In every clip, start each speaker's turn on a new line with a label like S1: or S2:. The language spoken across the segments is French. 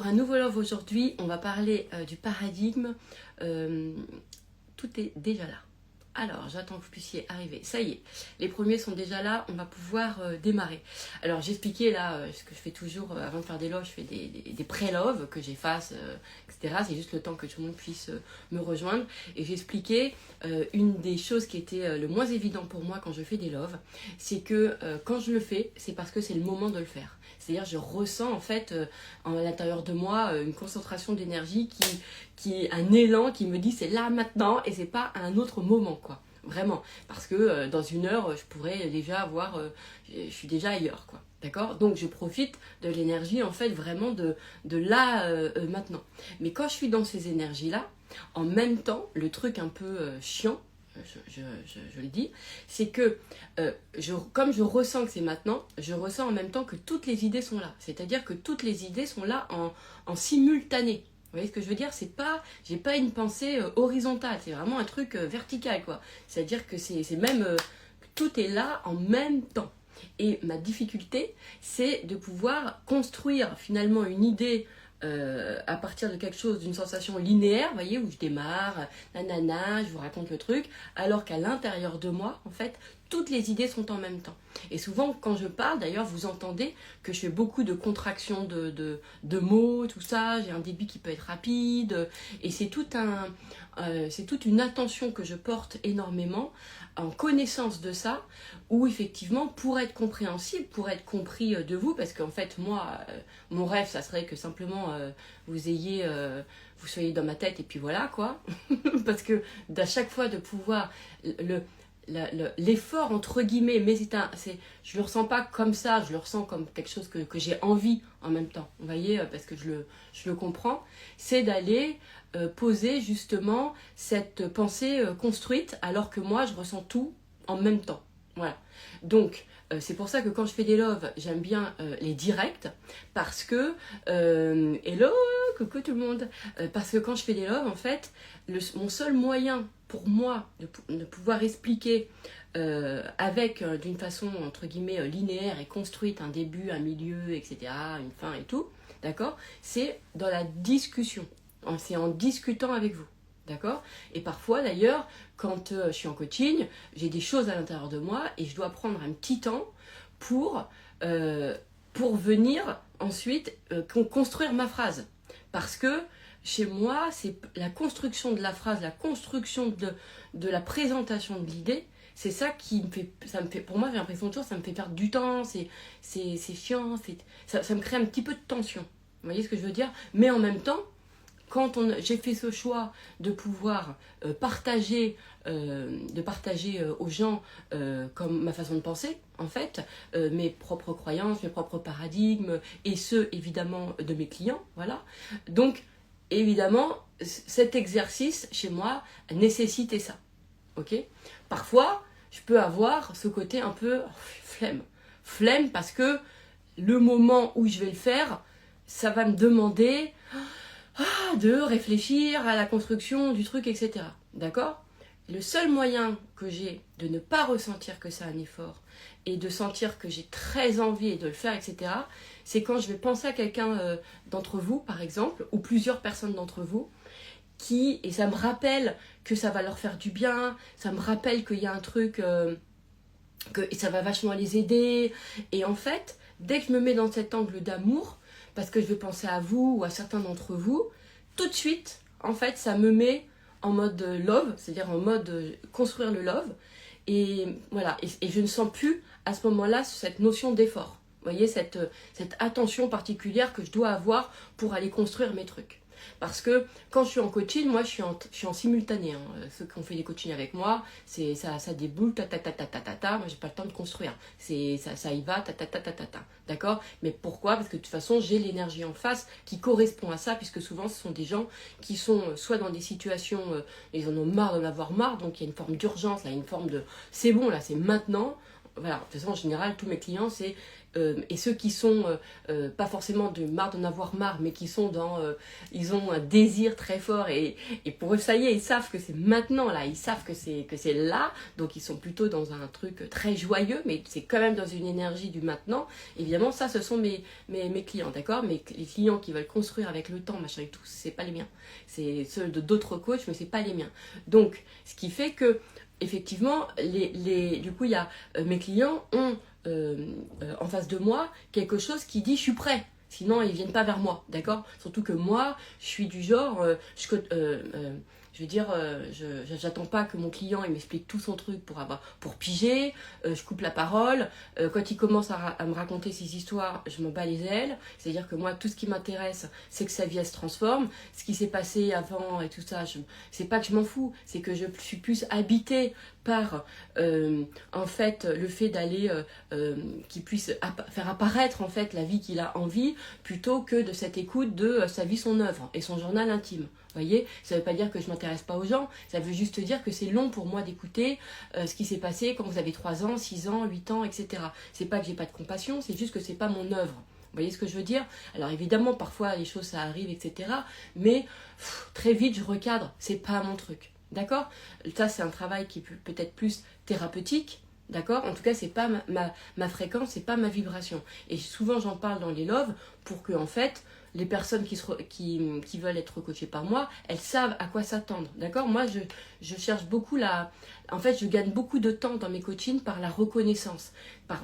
S1: un nouveau love aujourd'hui, on va parler du paradigme. Tout est déjà là. Alors, j'attends que vous puissiez arriver. Ça y est, les premiers sont déjà là, on va pouvoir démarrer. Alors, j'expliquais là, ce que je fais toujours, avant de faire des loves, je fais des pré-loves, que j'efface, etc. C'est juste le temps que tout le monde puisse me rejoindre. Et j'expliquais une des choses qui était le moins évident pour moi quand je fais des loves, c'est que quand je le fais, c'est parce que c'est le moment de le faire. C'est-à-dire, je ressens en fait, à l'intérieur de moi, une concentration d'énergie un élan qui me dit c'est là maintenant et c'est pas à un autre moment, quoi. Vraiment. Parce que dans une heure, je pourrais déjà avoir, je suis déjà ailleurs, quoi. D'accord? Donc je profite de l'énergie en fait vraiment de là maintenant. Mais quand je suis dans ces énergies-là, en même temps, le truc un peu chiant, je le dis, c'est que comme je ressens que c'est maintenant, je ressens en même temps que toutes les idées sont là. C'est-à-dire que toutes les idées sont là en simultané. Vous voyez ce que je veux dire? J'ai pas une pensée horizontale, c'est vraiment un truc vertical, quoi. C'est-à-dire que c'est même tout est là en même temps. Et ma difficulté, c'est de pouvoir construire finalement une idée à partir de quelque chose, d'une sensation linéaire, vous voyez, où je démarre, nanana, je vous raconte le truc, alors qu'à l'intérieur de moi, en fait, toutes les idées sont en même temps. Et souvent, quand je parle, d'ailleurs, vous entendez que je fais beaucoup de contractions de mots, tout ça, j'ai un débit qui peut être rapide, et c'est toute une attention que je porte énormément, en connaissance de ça, où effectivement, pour être compréhensible, pour être compris de vous, parce qu'en fait, moi, mon rêve, ça serait que simplement vous soyez dans ma tête, et puis voilà, quoi. Parce que d'à chaque fois de pouvoir l'effort entre guillemets, mais je le ressens pas comme ça, je le ressens comme quelque chose que j'ai envie en même temps, vous voyez, parce que je le comprends, c'est d'aller poser justement cette pensée construite, alors que moi je ressens tout en même temps. Voilà. Donc c'est pour ça que quand je fais des loves, j'aime bien les directs, parce que hello, coucou tout le monde, parce que quand je fais des loves, en fait, mon seul moyen pour moi de pouvoir expliquer avec d'une façon entre guillemets linéaire et construite un début, un milieu, etc., une fin et tout, d'accord, c'est dans la discussion, c'est en discutant avec vous. D'accord? Et parfois d'ailleurs, quand je suis en coaching, j'ai des choses à l'intérieur de moi et je dois prendre un petit temps pour venir ensuite construire ma phrase. Parce que chez moi, c'est la construction de la phrase, la construction de la présentation de l'idée, c'est ça qui me fait, pour moi, j'ai l'impression toujours, ça me fait perdre du temps, c'est chiant, ça me crée un petit peu de tension. Vous voyez ce que je veux dire? Mais en même temps, quand j'ai fait ce choix de pouvoir partager aux gens comme ma façon de penser, en fait, mes propres croyances, mes propres paradigmes, et ceux évidemment de mes clients, voilà. Donc, évidemment, cet exercice chez moi nécessitait ça, ok? Parfois, je peux avoir ce côté un peu flemme parce que le moment où je vais le faire, ça va me demander de réfléchir à la construction du truc, etc. D'accord? Le seul moyen que j'ai de ne pas ressentir que c'est un effort et de sentir que j'ai très envie de le faire, etc., c'est quand je vais penser à quelqu'un d'entre vous, par exemple, ou plusieurs personnes d'entre vous, et ça me rappelle que ça va leur faire du bien, ça me rappelle qu'il y a un truc, que ça va vachement les aider. Et en fait, dès que je me mets dans cet angle d'amour, parce que je vais penser à vous ou à certains d'entre vous, tout de suite, en fait, ça me met en mode love, c'est-à-dire en mode construire le love. Et voilà, et je ne sens plus à ce moment-là cette notion d'effort. Vous voyez, cette attention particulière que je dois avoir pour aller construire mes trucs. Parce que quand je suis en coaching, moi je suis en simultané. Hein. Ceux qui ont fait des coachings avec moi, ça déboule, moi j'ai pas le temps de construire. Ça y va, d'accord? Mais pourquoi? Parce que de toute façon, j'ai l'énergie en face qui correspond à ça, puisque souvent ce sont des gens qui sont soit dans des situations, ils en ont marre d'en avoir marre, donc il y a une forme d'urgence, là, une forme de c'est bon, là, c'est maintenant. Voilà, de toute façon, en général, tous mes clients, c'est et ceux qui sont pas forcément de marre d'en avoir marre, mais qui sont dans, ils ont un désir très fort et pour eux ça y est, ils savent que c'est maintenant là, ils savent que c'est là, donc ils sont plutôt dans un truc très joyeux, mais c'est quand même dans une énergie du maintenant. Évidemment, ça, ce sont mes clients, d'accord, mais les clients qui veulent construire avec le temps, machin et tout, c'est pas les miens, c'est ceux de d'autres coachs, mais c'est pas les miens. Donc, ce qui fait que effectivement, du coup, il y a mes clients ont en face de moi quelque chose qui dit je suis prêt. Sinon, ils viennent pas vers moi, d'accord? Surtout que moi, je suis du genre, je veux dire, j'attends pas que mon client il m'explique tout son truc pour piger. Je coupe la parole. Quand il commence à me raconter ses histoires, je m'en bats les ailes. C'est-à-dire que moi, tout ce qui m'intéresse, c'est que sa vie elle se transforme. Ce qui s'est passé avant et tout ça, c'est pas que je m'en fous, c'est que je suis plus habitée par en fait le fait d'aller qu'il puisse faire apparaître en fait la vie qu'il a envie, plutôt que de cette écoute de sa vie, son œuvre et son journal intime. Vous voyez, ça ne veut pas dire que je ne m'intéresse pas aux gens, ça veut juste dire que c'est long pour moi d'écouter ce qui s'est passé quand vous avez 3 ans, 6 ans, 8 ans, etc. C'est pas que j'ai pas de compassion, c'est juste que c'est pas mon œuvre. Vous voyez ce que je veux dire? Alors évidemment, parfois les choses ça arrive, etc. Mais très vite je recadre, c'est pas mon truc. D'accord? Ça c'est un travail qui est peut-être plus thérapeutique. D'accord? En tout cas, c'est pas ma fréquence, c'est pas ma vibration. Et souvent j'en parle dans les loves pour que en fait les personnes qui veulent être coachées par moi, elles savent à quoi s'attendre. D'accord? Moi, je cherche beaucoup en fait, je gagne beaucoup de temps dans mes coachings par la reconnaissance.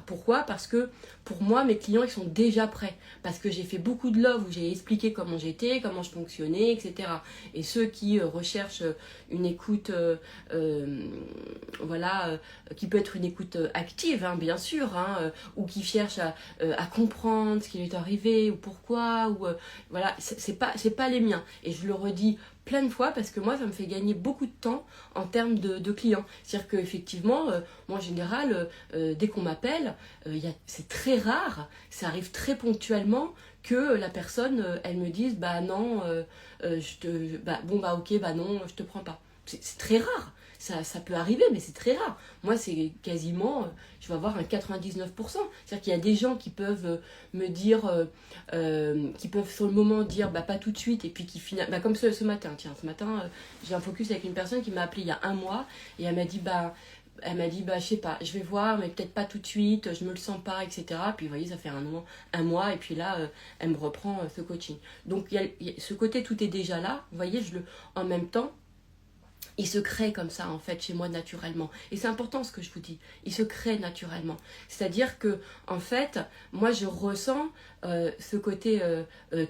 S1: Pourquoi? Parce que pour moi, mes clients, ils sont déjà prêts. Parce que j'ai fait beaucoup de love où j'ai expliqué comment j'étais, comment je fonctionnais, etc. Et ceux qui recherchent une écoute, voilà, qui peut être une écoute active, hein, bien sûr, hein, ou qui cherchent à comprendre ce qui lui est arrivé, ou pourquoi, ou voilà, c'est pas les miens. Et je le redis plein de fois parce que moi ça me fait gagner beaucoup de temps en termes de clients. C'est-à-dire qu'effectivement, moi en général, dès qu'on m'appelle, c'est très rare, ça arrive très ponctuellement que la personne, elle me dise bah non, ok, bah non, je te prends pas. C'est très rare. Ça peut arriver, mais c'est très rare. Moi, c'est quasiment, je vais avoir un 99%. C'est-à-dire qu'il y a des gens qui peuvent me dire, qui peuvent sur le moment dire, bah pas tout de suite, et puis qui finalement, bah, comme ce matin, tiens, ce matin, j'ai un focus avec une personne qui m'a appelé il y a 1 mois, et elle m'a dit, je sais pas, je vais voir, mais peut-être pas tout de suite, je me le sens pas, etc. Puis vous voyez, ça fait 1 mois, et puis là, elle me reprend ce coaching. Donc, il y a ce côté, tout est déjà là. Vous voyez, en même temps, il se crée comme ça en fait chez moi naturellement. Et c'est important ce que je vous dis. Il se crée naturellement. C'est-à-dire que en fait, moi je ressens ce côté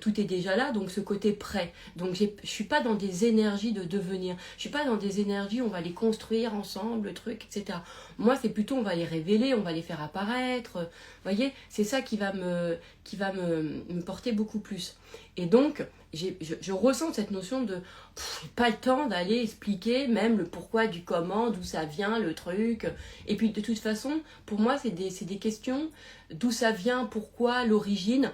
S1: tout est déjà là, donc ce côté prêt. Donc je suis pas dans des énergies de devenir. Je suis pas dans des énergies où on va les construire ensemble, le truc, etc. Moi c'est plutôt on va les révéler, on va les faire apparaître. Vous voyez, c'est ça qui va me porter beaucoup plus. Et donc je ressens cette notion de pas le temps d'aller expliquer même le pourquoi du comment, d'où ça vient le truc. Et puis de toute façon, pour moi c'est des questions d'où ça vient, pourquoi, l'origine.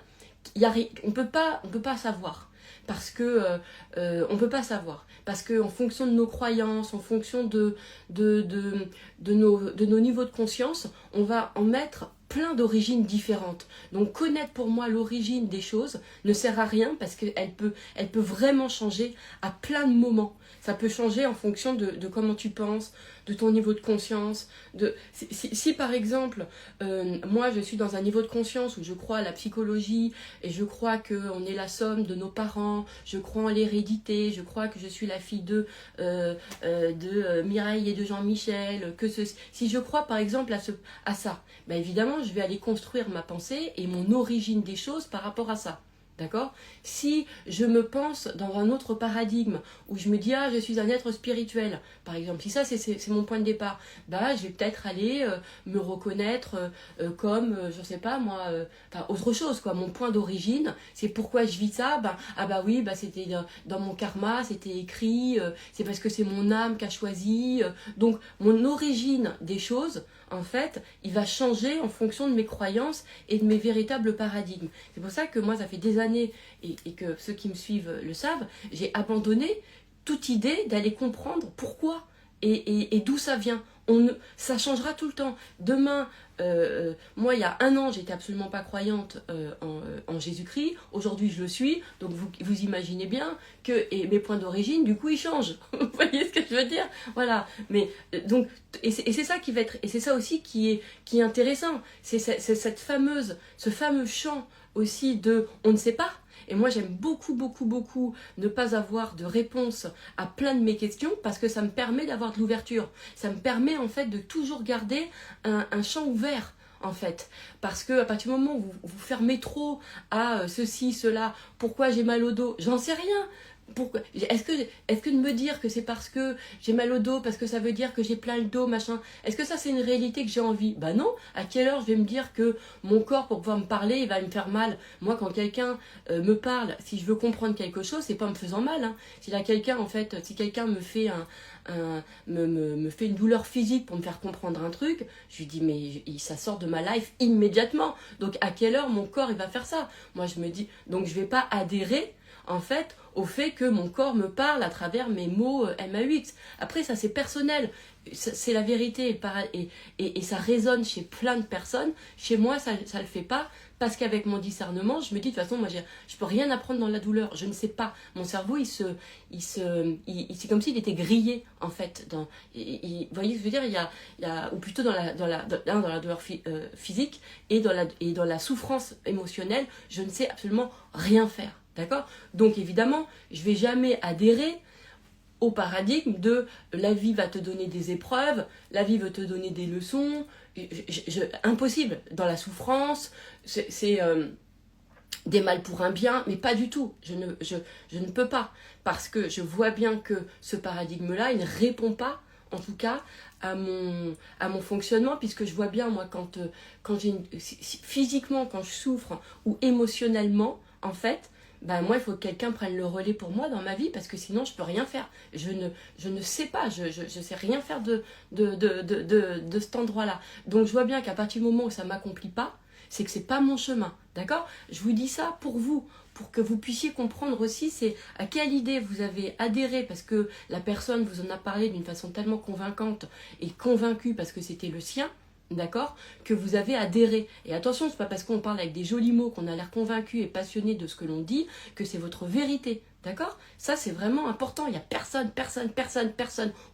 S1: On peut pas savoir. Parce que on peut pas savoir. Parce qu'en fonction de nos croyances, en fonction de nos niveaux de conscience, on va en mettre plein d'origines différentes. Donc connaître pour moi l'origine des choses ne sert à rien parce qu'elle peut vraiment changer à plein de moments. Ça peut changer en fonction de comment tu penses, de ton niveau de conscience. Si par exemple, moi je suis dans un niveau de conscience où je crois à la psychologie et je crois qu'on est la somme de nos parents, je crois en l'hérédité, je crois que je suis la fille de Mireille et de Jean-Michel, si je crois par exemple à ça, ben évidemment je vais aller construire ma pensée et mon origine des choses par rapport à ça. D'accord? Si je me pense dans un autre paradigme où je me dis je suis un être spirituel, par exemple, si ça c'est mon point de départ, bah je vais peut-être aller me reconnaître comme je sais pas moi, autre chose quoi. Mon point d'origine, c'est pourquoi je vis ça. Oui, c'était dans mon karma, c'était écrit, c'est parce que c'est mon âme qui a choisi. Donc mon origine des choses, en fait, il va changer en fonction de mes croyances et de mes véritables paradigmes. C'est pour ça que moi, ça fait des années, et que ceux qui me suivent le savent, j'ai abandonné toute idée d'aller comprendre pourquoi et d'où ça vient. Ça changera tout le temps. Demain, moi, il y a un an, j'étais absolument pas croyante en Jésus-Christ. Aujourd'hui, je le suis. Donc, vous imaginez bien que mes points d'origine, du coup, ils changent. Vous voyez ce que je veux dire? Voilà. Mais donc, et c'est ça qui va être, et c'est ça aussi qui est intéressant. C'est ce fameux champ aussi de on ne sait pas. Et moi, j'aime beaucoup, beaucoup, beaucoup ne pas avoir de réponse à plein de mes questions parce que ça me permet d'avoir de l'ouverture. Ça me permet en fait de toujours garder un champ ouvert. En fait, parce que à partir du moment où vous fermez trop à ceci, cela, pourquoi j'ai mal au dos, j'en sais rien. Pourquoi est-ce que de me dire que c'est parce que j'ai mal au dos, parce que ça veut dire que j'ai plein le dos, machin, est-ce que ça c'est une réalité que j'ai envie? Bah non. À quelle heure je vais me dire que mon corps pour pouvoir me parler il va me faire mal? Moi quand quelqu'un me parle, si je veux comprendre quelque chose, c'est pas en me faisant mal, hein. Si quelqu'un me fait me fait une douleur physique pour me faire comprendre un truc, je lui dis mais ça sort de ma life immédiatement. Donc à quelle heure mon corps il va faire ça? Moi je me dis, donc je vais pas adhérer en fait au fait que mon corps me parle à travers mes mots MAUX. Après ça c'est personnel, c'est la vérité et ça résonne chez plein de personnes. Chez moi ça le fait pas parce qu'avec mon discernement je me dis de toute façon moi je peux rien apprendre dans la douleur, je ne sais pas. Mon cerveau c'est comme s'il était grillé en fait. Vous voyez ce que je veux dire, il y a ou plutôt dans la douleur physique et dans la souffrance émotionnelle, je ne sais absolument rien faire. D'accord? Donc évidemment, je vais jamais adhérer au paradigme de la vie va te donner des épreuves, la vie va te donner des leçons. Impossible. Dans la souffrance, c'est des mal pour un bien, mais pas du tout. Je ne peux pas. Parce que je vois bien que ce paradigme-là, il ne répond pas, en tout cas, à mon fonctionnement, puisque je vois bien, moi, quand physiquement, quand je souffre, ou émotionnellement, en fait, ben moi, il faut que quelqu'un prenne le relais pour moi dans ma vie, parce que sinon, je peux rien faire. Je ne sais pas, je sais rien faire de cet endroit-là. Donc, je vois bien qu'à partir du moment où ça m'accomplit pas, c'est que c'est pas mon chemin, d'accord? Je vous dis ça pour vous, pour que vous puissiez comprendre aussi c'est à quelle idée vous avez adhéré parce que la personne vous en a parlé d'une façon tellement convaincante et convaincue parce que c'était le sien, d'accord, que vous avez adhéré. Et attention, c'est pas parce qu'on parle avec des jolis mots qu'on a l'air convaincu et passionné de ce que l'on dit que c'est votre vérité, d'accord? Ça c'est vraiment important. Il y a personne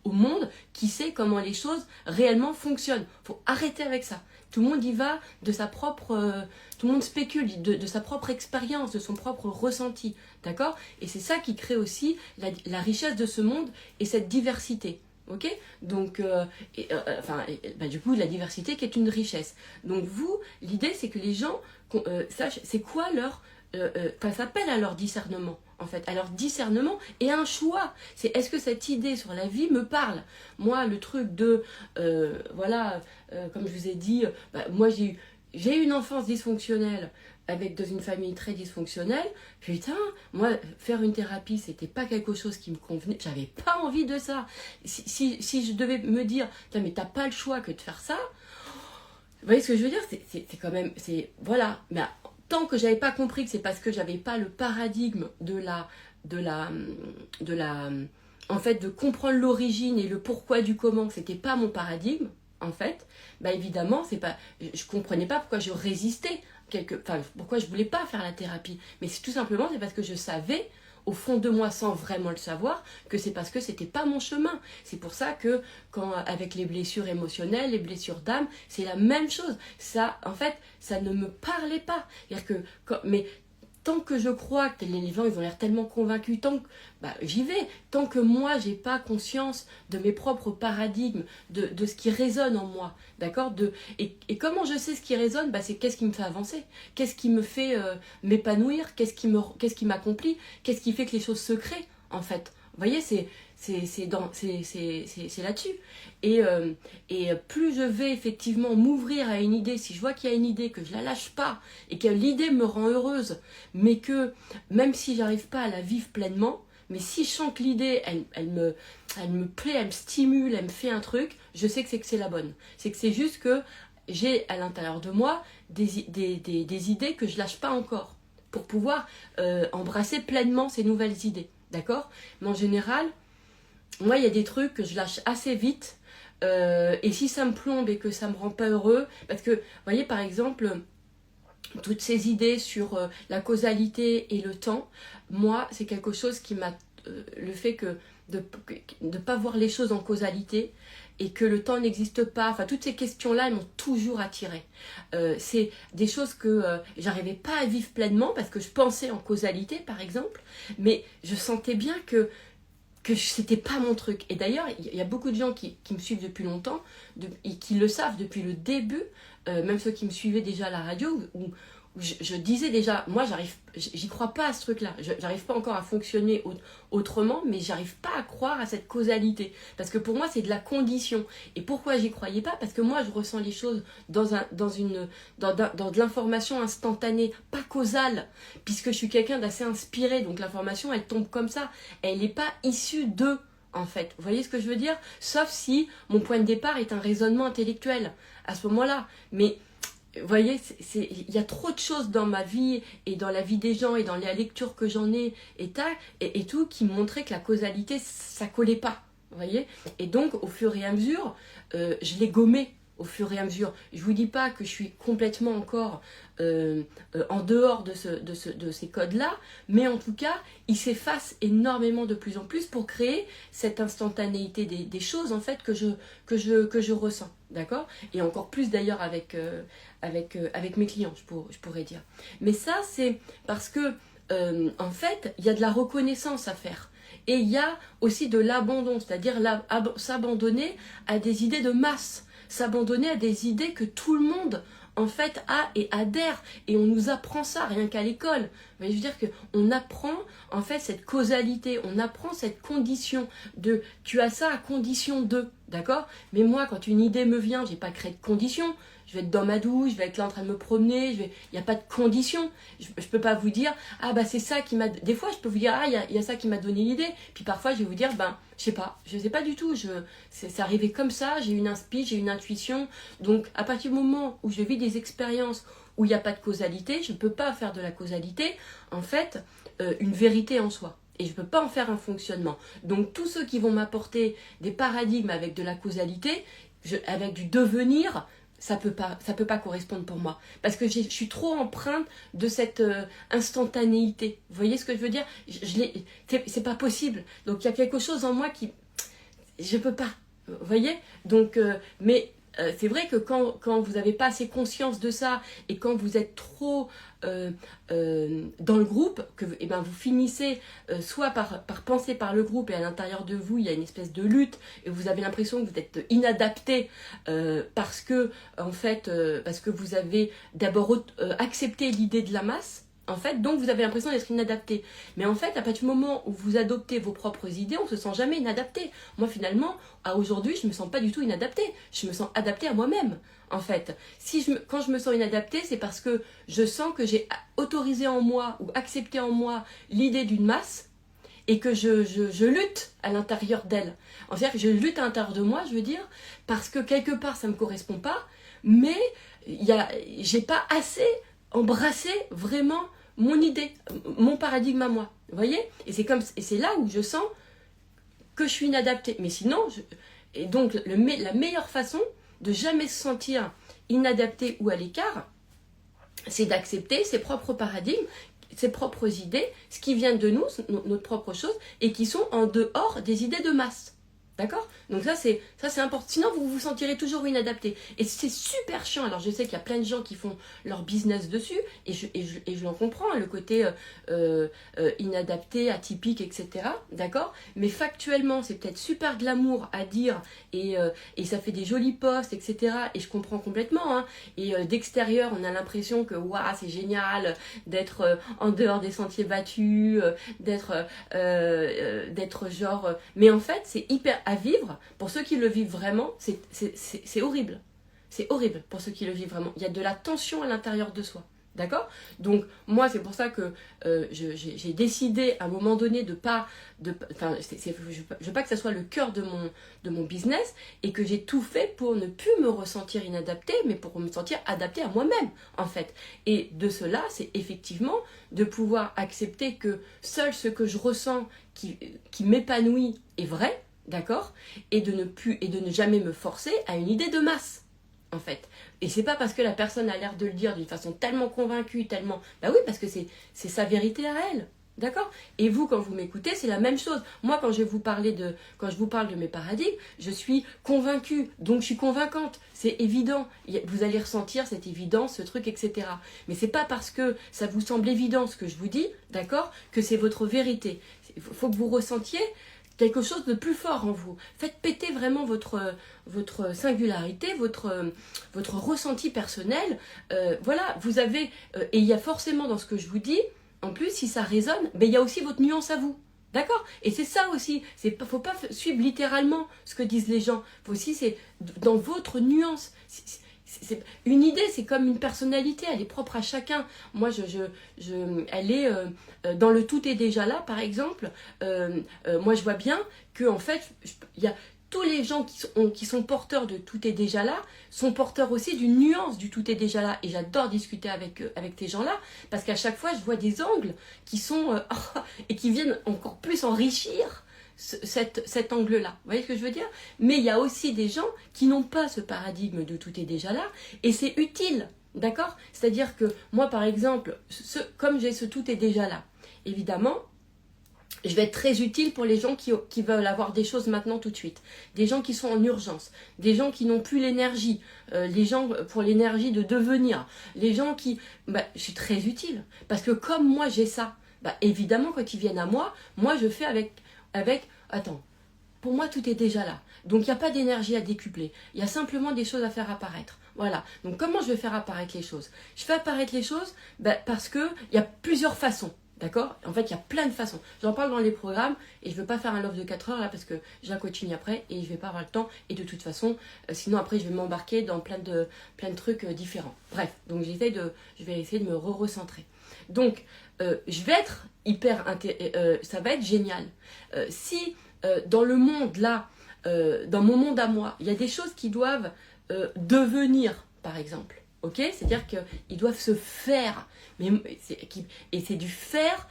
S1: au monde qui sait comment les choses réellement fonctionnent. Faut arrêter avec ça. Tout le monde y va de sa propre, tout le monde spécule de sa propre expérience, de son propre ressenti, d'accord? Et c'est ça qui crée aussi la richesse de ce monde et cette diversité. Ok, donc, du coup, la diversité qui est une richesse. Donc vous, l'idée c'est que les gens sachent c'est quoi leur, ça s'appelle à leur discernement, en fait, à leur discernement et un choix. C'est est-ce que cette idée sur la vie me parle? Moi, le truc de, comme je vous ai dit, moi j'ai eu une enfance dysfonctionnelle dans une famille très dysfonctionnelle. Putain, moi, faire une thérapie, c'était pas quelque chose qui me convenait. J'avais pas envie de ça. Si je devais me dire, putain, mais t'as pas le choix que de faire ça, vous voyez ce que je veux dire? C'est quand même, voilà. Mais tant que j'avais pas compris que c'est parce que j'avais pas le paradigme en fait, de comprendre l'origine et le pourquoi du comment, c'était pas mon paradigme, en fait, évidemment, je comprenais pas pourquoi je résistais, pourquoi je voulais pas faire la thérapie. Mais c'est tout simplement, c'est parce que je savais, au fond de moi, sans vraiment le savoir, que c'est parce que c'était pas mon chemin. C'est pour ça que, avec les blessures émotionnelles, les blessures d'âme, c'est la même chose. Ça, en fait, ça ne me parlait pas. C'est-à-dire mais tant que je crois que les gens ils ont l'air tellement convaincus, j'y vais. Tant que moi j'ai pas conscience de mes propres paradigmes, de ce qui résonne en moi, d'accord, et comment je sais ce qui résonne, c'est qu'est-ce qui me fait avancer, qu'est-ce qui me fait m'épanouir, qu'est-ce qui m'accomplit, qu'est-ce qui fait que les choses se créent en fait. Vous voyez, c'est là-dessus. Et plus je vais effectivement m'ouvrir à une idée, si je vois qu'il y a une idée, que je la lâche pas, et que l'idée me rend heureuse, mais que même si j'arrive pas à la vivre pleinement, mais si je sens que l'idée, elle me plaît, elle me stimule, elle me fait un truc, je sais que c'est la bonne. C'est que c'est juste que j'ai à l'intérieur de moi des idées que je lâche pas encore, pour pouvoir embrasser pleinement ces nouvelles idées. D'accord? Mais en général, moi, il y a des trucs que je lâche assez vite Et si ça me plombe et que ça me rend pas heureux, parce que, vous voyez, par exemple, toutes ces idées sur la causalité et le temps, moi, c'est quelque chose qui m'a... le fait que de ne pas voir les choses en causalité et que le temps n'existe pas, enfin toutes ces questions-là, elles m'ont toujours attirée. C'est des choses que j'arrivais pas à vivre pleinement parce que je pensais en causalité, par exemple, mais je sentais bien que c'était pas mon truc. Et d'ailleurs, il y a beaucoup de gens qui me suivent depuis longtemps et qui le savent depuis le début, même ceux qui me suivaient déjà à la radio, où je disais déjà, moi j'y crois pas à ce truc-là, j'arrive pas encore à fonctionner autrement, mais j'arrive pas à croire à cette causalité, parce que pour moi c'est de la condition. Et pourquoi j'y croyais pas? Parce que moi je ressens les choses dans de l'information instantanée, pas causale, puisque je suis quelqu'un d'assez inspiré, donc l'information elle tombe comme ça, elle n'est pas issue de... En fait, vous voyez ce que je veux dire? Sauf si mon point de départ est un raisonnement intellectuel à ce moment-là, mais vous voyez, il y a trop de choses dans ma vie et dans la vie des gens et dans la lecture que j'en ai et tout qui montraient que la causalité, ça collait pas. Vous voyez? Et donc, au fur et à mesure, je l'ai gommé au fur et à mesure. Je vous dis pas que je suis complètement encore en dehors de ces codes-là, mais en tout cas, ils s'effacent énormément de plus en plus pour créer cette instantanéité des choses en fait que je ressens. D'accord? Et encore plus d'ailleurs avec mes clients, je pourrais dire. Mais ça, c'est parce que, en fait, il y a de la reconnaissance à faire. Et il y a aussi de l'abandon, c'est-à-dire s'abandonner à des idées de masse, s'abandonner à des idées que tout le monde, en fait, a et adhère. Et on nous apprend ça, rien qu'à l'école. Je veux dire qu'on apprend, en fait, cette causalité, on apprend cette condition de « tu as ça à condition de », d'accord? Mais moi, quand une idée me vient, j'ai pas créé de condition. Je vais être dans ma douche, je vais être là en train de me promener, il n'y a pas de condition. Je ne peux pas vous dire, ah bah c'est ça qui m'a... Des fois, je peux vous dire, ah il y a ça qui m'a donné l'idée. Puis parfois, je vais vous dire, ben, je sais pas du tout. C'est arrivé comme ça, j'ai une inspi, j'ai une intuition. Donc, à partir du moment où je vis des expériences où il n'y a pas de causalité, je ne peux pas faire de la causalité, en fait, une vérité en soi. Et je ne peux pas en faire un fonctionnement. Donc, tous ceux qui vont m'apporter des paradigmes avec de la causalité, avec du devenir, ça peut pas correspondre pour moi. Parce que je suis trop empreinte de cette instantanéité. Vous voyez ce que je veux dire? C'est pas possible. Donc, il y a quelque chose en moi qui... Je peux pas. Vous voyez? Donc, c'est vrai que quand vous n'avez pas assez conscience de ça et quand vous êtes trop dans le groupe, vous finissez soit par penser par le groupe et à l'intérieur de vous, il y a une espèce de lutte et vous avez l'impression que vous êtes inadapté parce que vous avez d'abord accepté l'idée de la masse. En fait, donc vous avez l'impression d'être inadapté. Mais en fait, à partir du moment où vous adoptez vos propres idées, on ne se sent jamais inadapté. Moi, finalement, à aujourd'hui, je ne me sens pas du tout inadapté. Je me sens adapté à moi-même, en fait. Quand je me sens inadapté, c'est parce que je sens que j'ai autorisé en moi ou accepté en moi l'idée d'une masse et que je lutte à l'intérieur d'elle. C'est-à-dire que je lutte à l'intérieur de moi, je veux dire, parce que quelque part, ça ne me correspond pas, mais j'ai pas assez embrassé vraiment mon idée, mon paradigme à moi, vous voyez? Et c'est là où je sens que je suis inadaptée. Mais sinon, et donc la meilleure façon de jamais se sentir inadapté ou à l'écart, c'est d'accepter ses propres paradigmes, ses propres idées, ce qui vient de nous, notre propre chose, et qui sont en dehors des idées de masse. D'accord? Donc ça c'est important. Sinon, vous vous sentirez toujours inadapté. Et c'est super chiant. Alors, je sais qu'il y a plein de gens qui font leur business dessus. Et je l'en comprends, le côté inadapté, atypique, etc. D'accord? Mais factuellement, c'est peut-être super glamour à dire. Et ça fait des jolis posts, etc. Et je comprends complètement. Hein. Et d'extérieur, on a l'impression que waouh, c'est génial d'être en dehors des sentiers battus, d'être genre... Mais en fait, c'est hyper... à vivre, pour ceux qui le vivent vraiment, c'est horrible. C'est horrible pour ceux qui le vivent vraiment. Il y a de la tension à l'intérieur de soi. D'accord? Donc, moi, c'est pour ça que j'ai décidé à un moment donné je veux pas que ça soit le cœur de mon business et que j'ai tout fait pour ne plus me ressentir inadapté, mais pour me sentir adapté à moi-même, en fait. Et de cela, c'est effectivement de pouvoir accepter que seul ce que je ressens qui m'épanouit est vrai. d'accord, et de ne jamais me forcer à une idée de masse, en fait. Et c'est pas parce que la personne a l'air de le dire d'une façon tellement convaincue, tellement... Bah oui, parce que c'est sa vérité à elle. D'accord? Et vous, quand vous m'écoutez, c'est la même chose. Moi, quand je vous parle de mes paradigmes, je suis convaincue, donc je suis convaincante. C'est évident. Vous allez ressentir cette évidence, ce truc, etc. Mais c'est pas parce que ça vous semble évident ce que je vous dis, d'accord, que c'est votre vérité. Il faut que vous ressentiez quelque chose de plus fort en vous. Faites péter vraiment votre singularité, votre ressenti personnel. Voilà, vous avez... et il y a forcément dans ce que je vous dis, en plus, si ça résonne, ben, il y a aussi votre nuance à vous. D'accord? Et c'est ça aussi. Il ne faut pas suivre littéralement ce que disent les gens. Faut aussi, c'est dans votre nuance. Une idée, c'est comme une personnalité. Elle est propre à chacun. Moi, elle est dans le tout est déjà là, par exemple. Moi, je vois bien que en fait, il y a tous les gens qui sont porteurs de tout est déjà là sont porteurs aussi d'une nuance du tout est déjà là. Et j'adore discuter avec ces gens-là parce qu'à chaque fois, je vois des angles qui sont et qui viennent encore plus enrichir cet angle-là. Vous voyez ce que je veux dire? Mais il y a aussi des gens qui n'ont pas ce paradigme de tout est déjà là et c'est utile. D'accord? C'est-à-dire que moi, par exemple, comme j'ai ce tout est déjà là, évidemment, je vais être très utile pour les gens qui veulent avoir des choses maintenant tout de suite. Des gens qui sont en urgence. Des gens qui n'ont plus l'énergie. Les gens pour l'énergie de devenir. Les gens qui... je suis très utile. Parce que comme moi j'ai ça, évidemment quand ils viennent à moi je fais avec... Attends, pour moi tout est déjà là. Donc il n'y a pas d'énergie à décupler. Il y a simplement des choses à faire apparaître. Voilà. Donc comment je vais faire apparaître les choses? Je fais apparaître les choses parce qu'il y a plusieurs façons. D'accord? En fait, il y a plein de façons. J'en parle dans les programmes et je ne veux pas faire un love de 4 heures là parce que j'ai un coaching après et je ne vais pas avoir le temps. Et de toute façon, sinon après, je vais m'embarquer dans plein de trucs différents. Bref, donc je vais essayer de me recentrer. Donc, je vais être ça va être génial. Si dans le monde là, dans mon monde à moi, il y a des choses qui doivent devenir, par exemple. Ok, c'est-à-dire qu'ils doivent se faire, et c'est du faire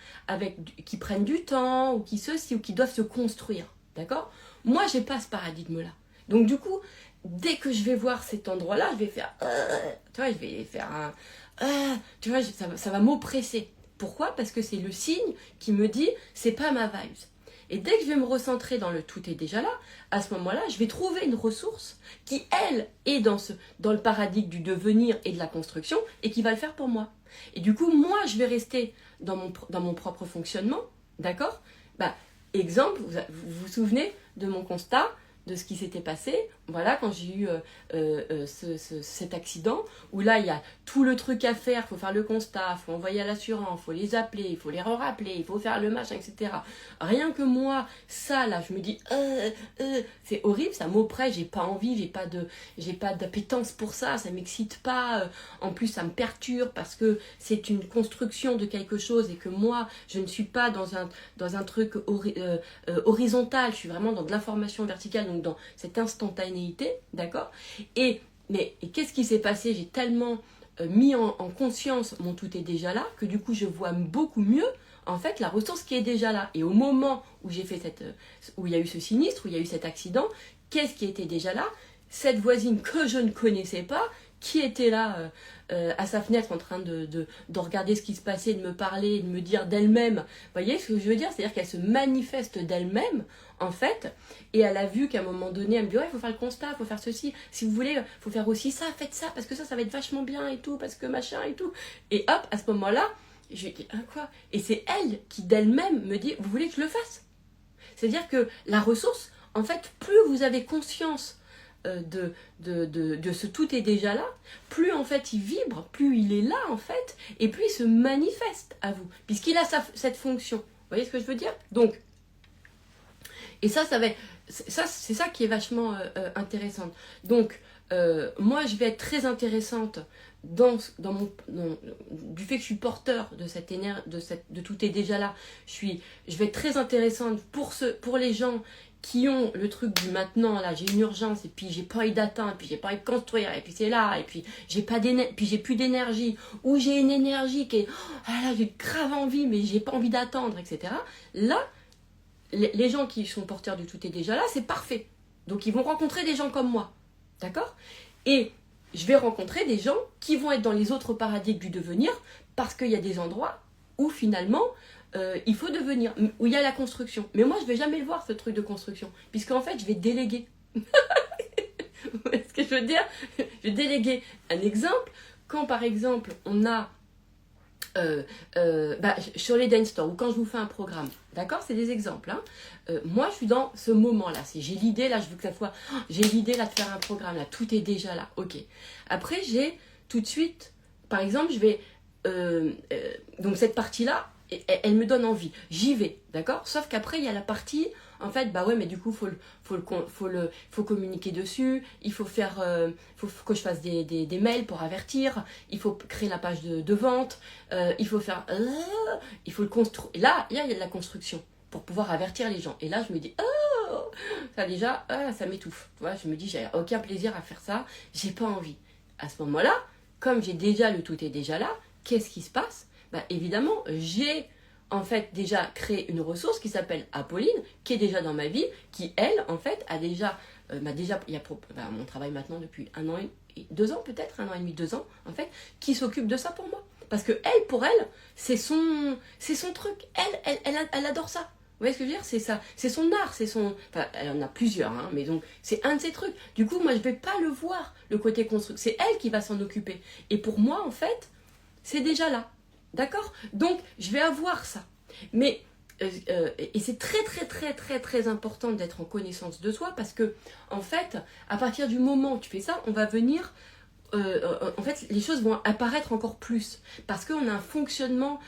S1: qui prennent du temps, ou qui ou qui doivent se construire, d'accord? Moi, j'ai pas ce paradigme-là. Donc du coup, dès que je vais voir cet endroit-là, je vais faire, tu vois, je vais faire un, tu vois, ça va m'oppresser. Pourquoi? Parce que c'est le signe qui me dit, c'est pas ma vibe. Et dès que je vais me recentrer dans le tout est déjà là, à ce moment-là, je vais trouver une ressource qui, elle, est dans le paradigme du devenir et de la construction et qui va le faire pour moi. Et du coup, moi, je vais rester dans mon propre fonctionnement, d'accord? Exemple, vous vous souvenez de mon constat, de ce qui s'était passé, voilà, quand j'ai eu cet accident, où là, il y a tout le truc à faire, il faut faire le constat, il faut envoyer à l'assurance, il faut les appeler, il faut les rappeler, il faut faire le machin, etc. Rien que moi, ça, là, je me dis, c'est horrible, ça m'oppresse, j'ai pas envie, j'ai pas d'appétence pour ça, ça m'excite pas, en plus, ça me perturbe, parce que c'est une construction de quelque chose, et que moi, je ne suis pas dans un truc horizontal, je suis vraiment dans de l'information verticale, donc dans cette instantanéité, d'accord? Mais qu'est-ce qui s'est passé? J'ai tellement mis en conscience mon tout est déjà là, que du coup je vois beaucoup mieux, en fait, la ressource qui est déjà là. Et au moment où j'ai fait où il y a eu ce sinistre, où il y a eu cet accident, qu'est-ce qui était déjà là? Cette voisine que je ne connaissais pas, qui était là à sa fenêtre en train de regarder ce qui se passait, de me parler, de me dire d'elle-même. Vous voyez ce que je veux dire? C'est-à-dire qu'elle se manifeste d'elle-même, en fait, et elle a vu qu'à un moment donné, elle me dit, ouais, il faut faire le constat, il faut faire ceci, si vous voulez, il faut faire aussi ça, faites ça, parce que ça va être vachement bien et tout, parce que machin et tout. Et hop, à ce moment-là, je lui dis, quoi? Et c'est elle qui d'elle-même me dit, vous voulez que je le fasse? C'est-à-dire que la ressource, en fait, plus vous avez conscience de ce tout est déjà là, plus en fait il vibre, plus il est là en fait, et plus il se manifeste à vous, puisqu'il a cette fonction. Vous voyez ce que je veux dire? Donc, et ça c'est ça qui est vachement intéressant. Donc, moi je vais être très intéressante du fait que je suis porteur de cette énergie, de tout est déjà là. Je vais être très intéressante pour les gens qui ont le truc du maintenant, là, j'ai une urgence, et puis j'ai pas envie d'atteindre, et puis j'ai pas envie de construire, et puis c'est là, et puis j'ai plus d'énergie, ou j'ai une énergie qui est, là, j'ai grave envie, mais j'ai pas envie d'attendre, etc. Là, les gens qui sont porteurs du tout est déjà là, c'est parfait. Donc ils vont rencontrer des gens comme moi. D'accord? Et je vais rencontrer des gens qui vont être dans les autres paradigmes du devenir parce qu'il y a des endroits où finalement il faut devenir, où il y a la construction. Mais moi je ne vais jamais le voir ce truc de construction, puisqu'en fait je vais déléguer. Vous voyez ce que je veux dire? Je vais déléguer un exemple. Quand par exemple on a sur les dance stores ou quand je vous fais un programme, d'accord, c'est des exemples, hein. Moi je suis dans ce moment là, j'ai l'idée là, je veux que ça soit, j'ai l'idée là de faire un programme là, tout est déjà là, ok. Après j'ai tout de suite, par exemple je vais donc cette partie là elle me donne envie, j'y vais, d'accord, sauf qu'après il y a la partie en fait, bah ouais, mais du coup, faut communiquer dessus, il faut faire, faut que je fasse des mails pour avertir, il faut créer la page de vente, il faut faire, il faut le construire. Là, il y a de la construction pour pouvoir avertir les gens. Et là, je me dis, oh, ça déjà, ça m'étouffe. Tu vois, je me dis, j'ai aucun plaisir à faire ça, j'ai pas envie. À ce moment-là, comme j'ai déjà le tout est déjà là, qu'est-ce qui se passe? Bah évidemment, j'ai en fait déjà créé une ressource qui s'appelle Apolline, qui est déjà dans ma vie, qui elle en fait a déjà, il y a mon travail maintenant depuis 1 an et 2 ans peut-être, 1 an et demi, 2 ans en fait, qui s'occupe de ça pour moi. Parce que elle, pour elle, c'est son truc. Elle adore ça. Vous voyez ce que je veux dire? C'est ça, c'est son art, c'est son. Enfin, elle en a plusieurs, hein, mais donc c'est un de ses trucs. Du coup, moi, je vais pas le voir, le côté construction. C'est elle qui va s'en occuper. Et pour moi, en fait, c'est déjà là. D'accord? Donc, je vais avoir ça. Mais, et c'est très, très, très, très, très important d'être en connaissance de soi parce que, en fait, à partir du moment où tu fais ça, on va venir. En fait, les choses vont apparaître encore plus parce qu'on a un fonctionnement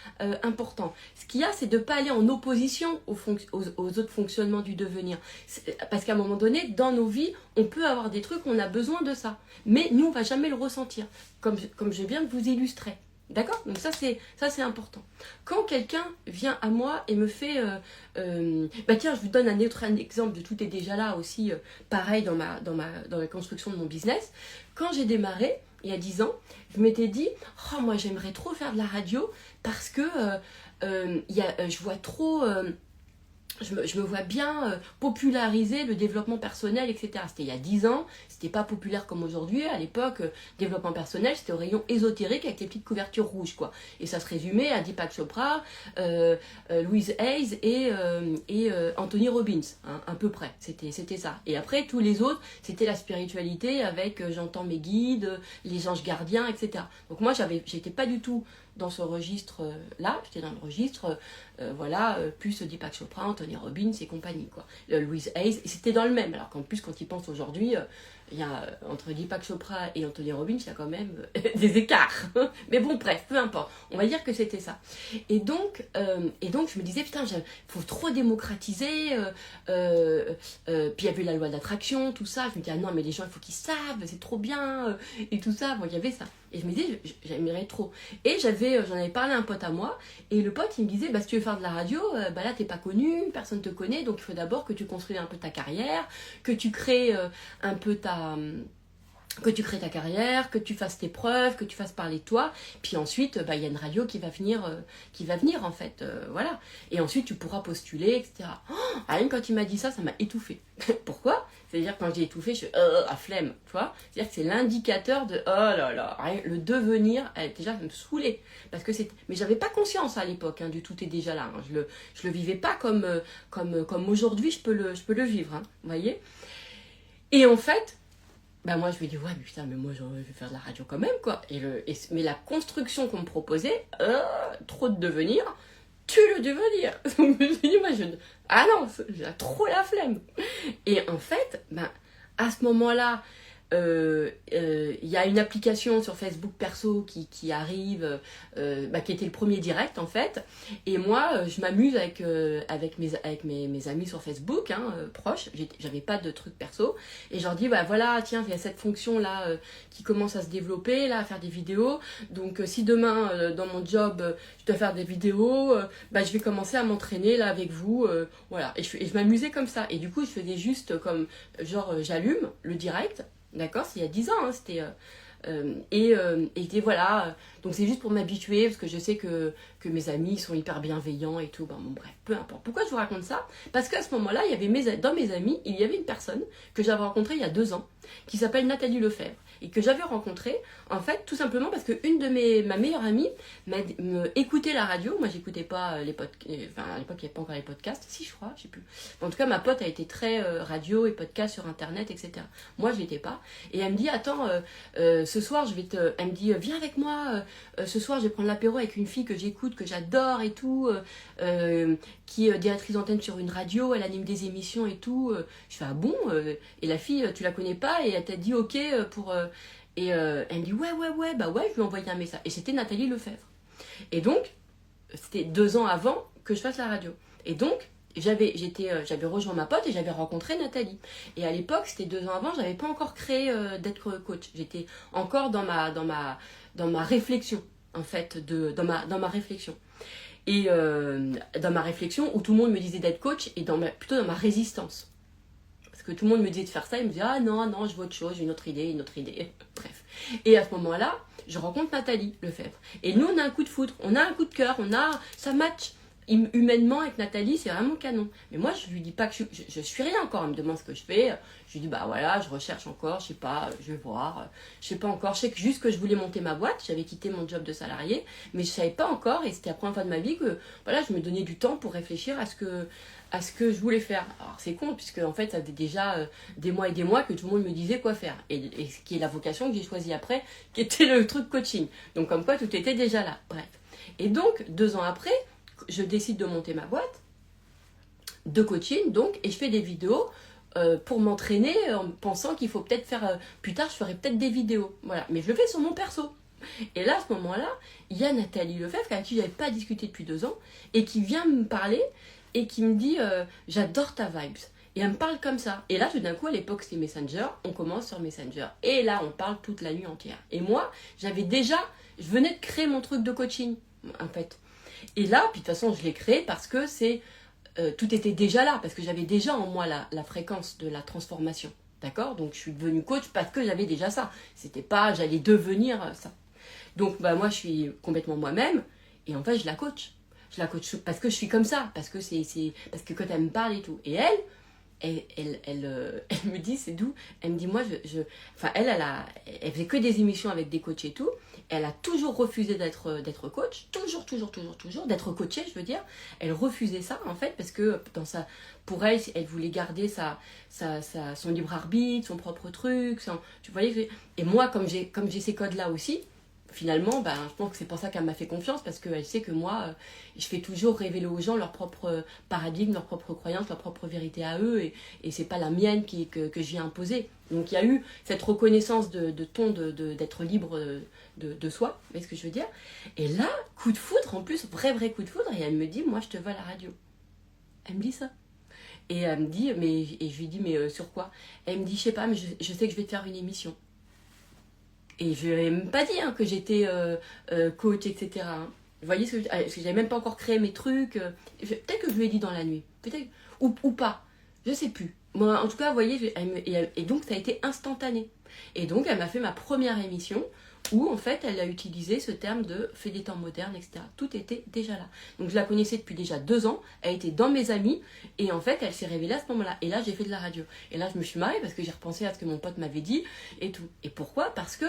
S1: important. Ce qu'il y a, c'est de ne pas aller en opposition aux autres fonctionnements du devenir. Parce qu'à un moment donné, dans nos vies, on peut avoir des trucs, on a besoin de ça. Mais nous, on ne va jamais le ressentir, comme je viens de vous illustrer. D'accord? Donc ça c'est important. Quand quelqu'un vient à moi et me fait tiens, je vous donne un autre exemple de tout est déjà là aussi, pareil dans la construction de mon business. Quand j'ai démarré il y a 10 ans, je m'étais dit oh moi j'aimerais trop faire de la radio parce que je vois trop je me vois bien populariser le développement personnel, etc. C'était il y a 10 ans, c'était pas populaire comme aujourd'hui. À l'époque, développement personnel, c'était au rayon ésotérique avec les petites couvertures rouges, quoi. Et ça se résumait à Deepak Chopra, Louise Hayes et Anthony Robbins, hein, à peu près. C'était ça. Et après, tous les autres, c'était la spiritualité avec j'entends mes guides, les anges gardiens, etc. Donc moi, j'étais pas du tout dans ce registre-là, j'étais dans le registre, plus Deepak Chopra, Anthony Robbins et compagnie, quoi. Louise Hayes, et c'était dans le même, alors qu'en plus, quand ils pensent aujourd'hui, il y a, entre Deepak Chopra et Anthony Robbins, il y a quand même des écarts. Mais bon, bref, peu importe, on va dire que c'était ça. Et donc je me disais, putain, il faut trop démocratiser, puis il y avait la loi d'attraction, tout ça, je me disais, ah non, mais les gens, il faut qu'ils savent, c'est trop bien, et tout ça, bon, il y avait ça. Et je me disais, j'aimerais trop. Et j'en avais parlé à un pote à moi, et le pote, il me disait, si tu veux faire de la radio, là, t'es pas connu, personne te connaît, donc il faut d'abord que tu construises un peu ta carrière, que tu crées un peu que tu crées ta carrière, que tu fasses tes preuves, que tu fasses parler de toi, puis ensuite, il y a une radio qui va venir en fait, voilà. Et ensuite, tu pourras postuler, etc. Rien quand il m'a dit ça, ça m'a étouffée. Pourquoi? C'est-à-dire quand j'ai étouffé, je suis à flemme, tu vois. C'est-à-dire que c'est l'indicateur de oh là là, le devenir, déjà, ça me saoulait. Parce que mais j'avais pas conscience à l'époque, hein, du tout est déjà là. Hein. Je le vivais pas comme aujourd'hui, je peux le vivre, hein, vous voyez. Et en fait, moi je me dis ouais mais putain mais moi je vais faire de la radio quand même quoi. Mais la construction qu'on me proposait, trop de devenir, tu le devenir. Donc je me suis dit ah non, j'ai trop la flemme. Et en fait, à ce moment-là, y a une application sur Facebook perso qui arrive, qui était le premier direct en fait, et moi je m'amuse avec mes amis sur Facebook, hein, proches, j'avais pas de truc perso, et je leur dis voilà tiens il y a cette fonction là qui commence à se développer là, à faire des vidéos, donc si demain dans mon job je dois faire des vidéos, je vais commencer à m'entraîner là avec vous, voilà, et je m'amusais comme ça, et du coup je faisais juste comme genre j'allume le direct. D'accord, c'est il y a 10 ans, hein, c'était Et je dis voilà, donc c'est juste pour m'habituer, parce que je sais que mes amis sont hyper bienveillants et tout. Bon, bref, peu importe. Pourquoi je vous raconte ça? Parce qu'à ce moment-là, il y avait dans mes amis, il y avait une personne que j'avais rencontrée il y a 2 ans, qui s'appelle Nathalie Lefebvre. Et que j'avais rencontrée, en fait, tout simplement parce que ma meilleure amie écoutait la radio. Moi, j'écoutais pas les podcasts. Enfin, à l'époque, il n'y avait pas encore les podcasts. Si, je crois, je sais plus. En tout cas, ma pote a été très radio et podcast sur Internet, etc. Moi, je l'étais pas. Et elle me dit, attends, ce soir, elle me dit, viens avec moi. Ce soir, je vais prendre l'apéro avec une fille que j'écoute, que j'adore et tout, qui est directrice d'antenne sur une radio. Elle anime des émissions et tout. Je fais, ah bon? Et la fille, tu la connais pas? Et elle t'a dit, ok, pour... elle me dit, ouais, bah ouais, je lui ai envoyé un message. Et c'était Nathalie Lefebvre. Et donc, c'était 2 ans avant que je fasse la radio. Et donc, j'avais rejoint ma pote et j'avais rencontré Nathalie. Et à l'époque, c'était 2 ans avant, j'avais pas encore créé d'être coach. J'étais encore dans ma réflexion, en fait, dans ma réflexion. Et dans ma réflexion où tout le monde me disait d'être coach et plutôt dans ma résistance. Parce que tout le monde me disait de faire ça, il me disait ah non, je veux autre chose, j'ai une autre idée. Bref. Et à ce moment-là, je rencontre Nathalie Lefebvre. Et nous, on a un coup de foudre, on a un coup de cœur, ça match. Humainement avec Nathalie, c'est vraiment canon. Mais moi, je lui dis pas que je suis rien encore. Elle me demande ce que je fais. Je lui dis bah voilà, je recherche encore, je sais pas, je vais voir. Je sais pas encore. Je sais juste que je voulais monter ma boîte. J'avais quitté mon job de salarié, mais je savais pas encore. Et c'était la première fois de ma vie que voilà, je me donnais du temps pour réfléchir à ce que je voulais faire. Alors c'est con puisque en fait ça faisait déjà des mois et des mois que tout le monde me disait quoi faire. Et ce qui est la vocation que j'ai choisie après, qui était le truc coaching. Donc comme quoi tout était déjà là. Bref. Et donc 2 ans après, je décide de monter ma boîte de coaching, donc, et je fais des vidéos pour m'entraîner en pensant qu'il faut peut-être faire... plus tard, je ferai peut-être des vidéos. Voilà. Mais je le fais sur mon perso. Et là, à ce moment-là, il y a Nathalie Lefebvre, avec qui je n'avais pas discuté depuis 2 ans, et qui vient me parler, et qui me dit j'adore ta vibes. Et elle me parle comme ça. Et là, tout d'un coup, à l'époque, c'était Messenger. On commence sur Messenger. Et là, on parle toute la nuit entière. Et moi, je venais de créer mon truc de coaching, en fait. Et là, puis de toute façon, je l'ai créé parce que tout était déjà là, parce que j'avais déjà en moi la fréquence de la transformation. D'accord? Donc, je suis devenue coach parce que j'avais déjà ça. C'était pas, j'allais devenir ça. Donc, bah, moi, je suis complètement moi-même. Et en fait, je la coach. Je la coach parce que je suis comme ça. Parce que parce que quand elle me parle et tout. Et elle me dit, c'est doux. Elle me dit, moi, enfin, elle faisait que des émissions avec des coachs et tout. Elle a toujours refusé d'être coach. Toujours, d'être coachée, je veux dire. Elle refusait ça, en fait, parce que pour elle, elle voulait garder son libre arbitre, son propre truc. Tu voyais, et moi, comme j'ai ces codes-là aussi, finalement, ben, je pense que c'est pour ça qu'elle m'a fait confiance, parce qu'elle sait que moi, je fais toujours révéler aux gens leur propre paradigme, leur propre croyance, leur propre vérité à eux, et c'est pas la mienne que je viens imposer. Donc il y a eu cette reconnaissance d'être libre de soi, vous voyez ce que je veux dire? Et là, coup de foudre, en plus, vrai coup de foudre, et elle me dit, moi je te veux à la radio. Elle me dit ça. Et elle me dit, et je lui dis, mais sur quoi? Elle me dit, je sais pas, mais je sais que je vais te faire une émission. Et je n'ai même pas dit que j'étais coach, etc. Hein. Vous voyez ce que parce que j'avais même pas encore créé mes trucs. Peut-être que je lui ai dit dans la nuit. Peut-être. Ou pas. Je sais plus. Moi, en tout cas, vous voyez, et donc ça a été instantané. Et donc, elle m'a fait ma première émission où, en fait, elle a utilisé ce terme de fait des temps modernes, etc. Tout était déjà là. Donc, je la connaissais depuis déjà 2 ans. Elle était dans mes amis. Et en fait, elle s'est révélée à ce moment-là. Et là, j'ai fait de la radio. Et là, je me suis marrée parce que j'ai repensé à ce que mon pote m'avait dit et tout. Et pourquoi? Parce que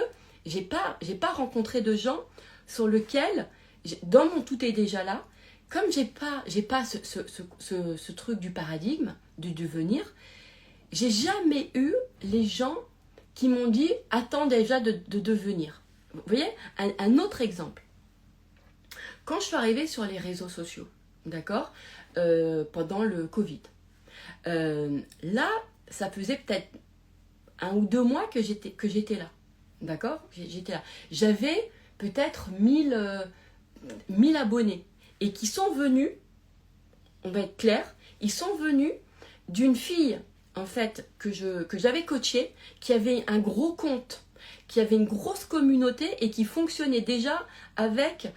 S1: j'ai pas rencontré de gens sur lesquels, dans mon tout est déjà là, comme j'ai pas ce truc du paradigme, du devenir, j'ai jamais eu les gens qui m'ont dit attends déjà de devenir. Vous voyez, un autre exemple. Quand je suis arrivée sur les réseaux sociaux, d'accord, pendant le Covid, là, ça faisait peut-être 1 ou 2 mois que j'étais là. D'accord? J'étais là. J'avais peut-être 1000 abonnés. Et qui sont venus, on va être clair, ils sont venus d'une fille, en fait, que j'avais coachée, qui avait un gros compte, qui avait une grosse communauté et qui fonctionnait déjà avec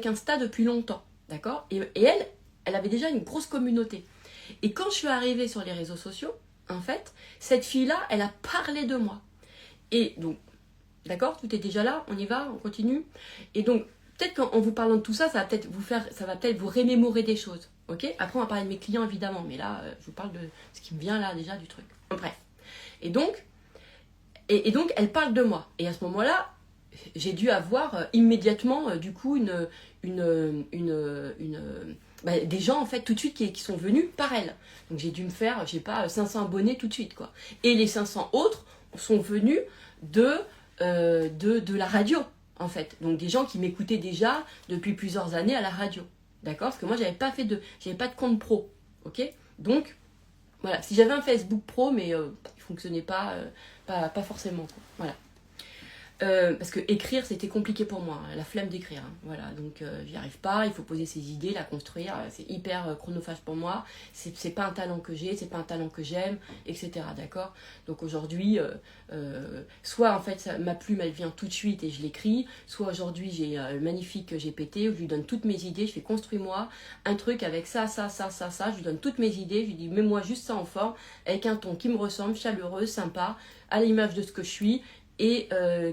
S1: Insta depuis longtemps. D'accord? Et elle avait déjà une grosse communauté. Et quand je suis arrivée sur les réseaux sociaux, en fait, cette fille-là, elle a parlé de moi. Et donc, d'accord, tout est déjà là, on y va, on continue. Et donc, peut-être qu'en vous parlant de tout ça, ça va peut-être vous remémorer des choses. Ok? Après, on va parler de mes clients, évidemment, mais là, je vous parle de ce qui me vient là déjà du truc. Bref. Et donc, elle parle de moi. Et à ce moment-là, j'ai dû avoir immédiatement, du coup, des gens, en fait, tout de suite, qui sont venus par elle. Donc, j'ai dû me faire, je sais pas, 500 abonnés tout de suite, quoi. Et les 500 autres sont venus de la radio, en fait. Donc, des gens qui m'écoutaient déjà depuis plusieurs années à la radio. D'accord? Parce que moi, j'avais pas de compte pro. Ok? Donc, voilà. Si j'avais un Facebook pro, mais il fonctionnait pas forcément, quoi. Voilà. Parce que écrire c'était compliqué pour moi, hein, la flemme d'écrire, hein, voilà, donc j'y arrive pas, il faut poser ses idées, la construire, c'est hyper chronophage pour moi, c'est pas un talent que j'ai, c'est pas un talent que j'aime, etc. D'accord? Donc aujourd'hui, soit en fait ma plume elle vient tout de suite et je l'écris, soit aujourd'hui j'ai le magnifique GPT où je lui donne toutes mes idées, je fais construis-moi un truc avec ça, je lui donne toutes mes idées, je lui dis mets-moi juste ça en forme, avec un ton qui me ressemble, chaleureux, sympa, à l'image de ce que je suis, et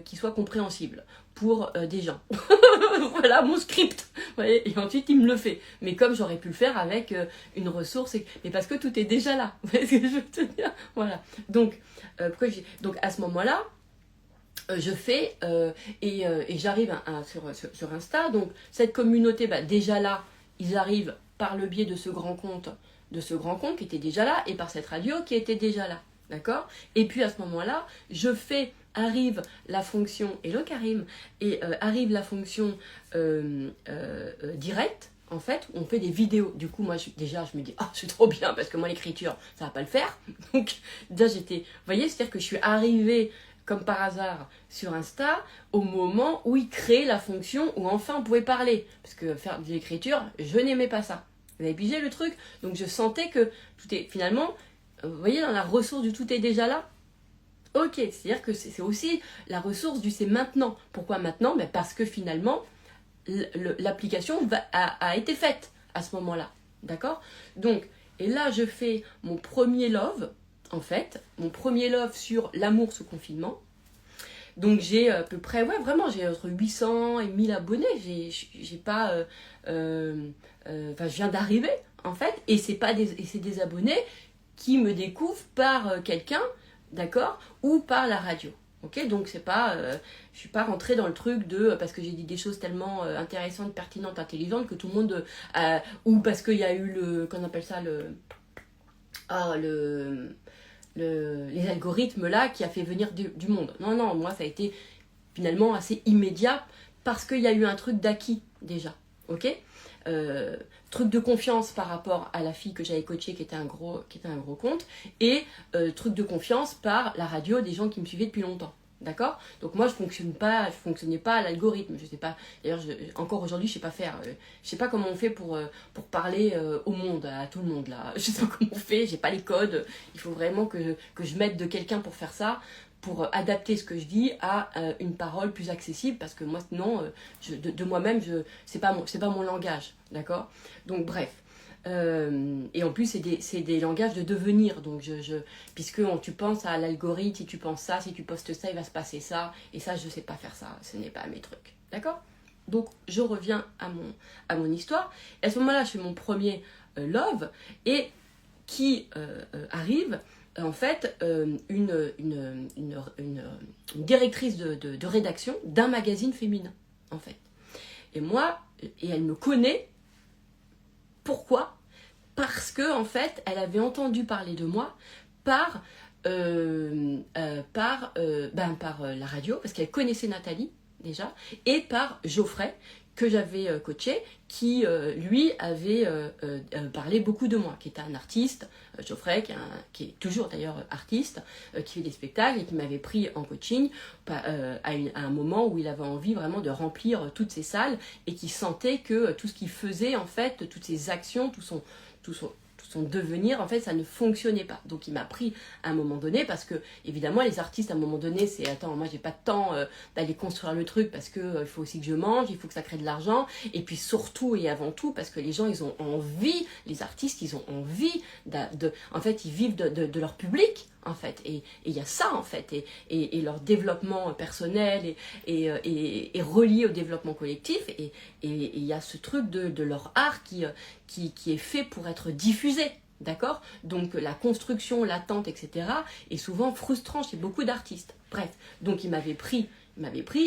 S1: qui soit compréhensible pour des gens. Voilà mon script. Ouais, et ensuite, il me le fait. Mais comme j'aurais pu le faire avec une ressource, mais parce que tout est déjà là. Vous voyez ce que je veux te dire? Voilà. Donc, donc à ce moment-là, je fais et j'arrive sur Insta. Donc, cette communauté, déjà là, ils arrivent par le biais de ce grand compte qui était déjà là et par cette radio qui était déjà là. D'accord? Et puis à ce moment-là, arrive la fonction, hello Karim, et arrive la fonction directe, en fait, où on fait des vidéos. Du coup, moi, je me dis, c'est trop bien, parce que moi, l'écriture, ça va pas le faire. Donc, déjà, vous voyez, c'est-à-dire que je suis arrivée, comme par hasard, sur Insta, au moment où il crée la fonction où enfin on pouvait parler. Parce que faire de l'écriture, je n'aimais pas ça. Vous avez pigé le truc? Donc, je sentais que tout est, finalement, vous voyez, dans la ressource du tout est déjà là. Ok, c'est-à-dire que c'est aussi la ressource du c'est maintenant. Pourquoi maintenant? Parce que finalement, l'application a été faite à ce moment-là. D'accord? Donc, et là, je fais mon premier love, en fait, mon premier love sur l'amour sous confinement. Donc, j'ai à peu près, vraiment, j'ai entre 800 et 1000 abonnés. J'ai pas. Je viens d'arriver, en fait, et c'est des abonnés qui me découvrent par quelqu'un. D'accord? Ou par la radio. Ok? Donc c'est pas, je suis pas rentrée dans le truc parce que j'ai dit des choses tellement intéressantes, pertinentes, intelligentes que tout le monde, ou parce qu'il y a eu qu'on appelle ça les algorithmes là qui a fait venir du monde. Non, moi ça a été finalement assez immédiat parce qu'il y a eu un truc d'acquis déjà. Ok? Truc de confiance par rapport à la fille que j'avais coachée qui était un gros compte, et truc de confiance par la radio des gens qui me suivaient depuis longtemps. D'accord? Donc moi je fonctionnais pas à l'algorithme, je sais pas, d'ailleurs encore aujourd'hui je sais pas faire, je sais pas comment on fait pour parler au monde, à tout le monde là, je sais pas comment on fait, j'ai pas les codes, il faut vraiment que je m'aide de quelqu'un pour faire ça, pour adapter ce que je dis à une parole plus accessible, parce que moi sinon de moi-même c'est pas mon langage, d'accord? Donc bref, et en plus c'est des langages de devenir, donc puisque tu penses à l'algorithme, si tu penses ça, si tu postes ça, il va se passer ça, et ça je sais pas faire ça, ce n'est pas mes trucs, d'accord? Donc je reviens à mon histoire, et à ce moment-là je fais mon premier love, et qui arrive en fait une directrice de rédaction d'un magazine féminin, en fait. Et elle me connaît. Pourquoi? Parce que en fait, elle avait entendu parler de moi par la radio, parce qu'elle connaissait Nathalie déjà, et par Geoffrey, que j'avais coaché, qui lui avait parlé beaucoup de moi, qui était un artiste, Geoffrey, qui est toujours d'ailleurs artiste, qui fait des spectacles et qui m'avait pris en coaching à un moment où il avait envie vraiment de remplir toutes ces salles et qui sentait que tout ce qu'il faisait, en fait, toutes ses actions, tout son devenir, en fait, ça ne fonctionnait pas. Donc il m'a pris à un moment donné, parce que évidemment les artistes à un moment donné c'est attends, moi j'ai pas de temps d'aller construire le truc, parce que il faut aussi que je mange, il faut que ça crée de l'argent, et puis surtout
S2: tout et avant tout parce que les gens, ils ont envie, les artistes, ils ont envie en fait, ils vivent de leur public, en fait. Et il y a ça, en fait. Et leur développement personnel est relié au développement collectif. Et il y a ce truc de leur art qui est fait pour être diffusé. D'accord? Donc la construction, l'attente, etc. est souvent frustrant chez beaucoup d'artistes. Bref, donc il m'avait pris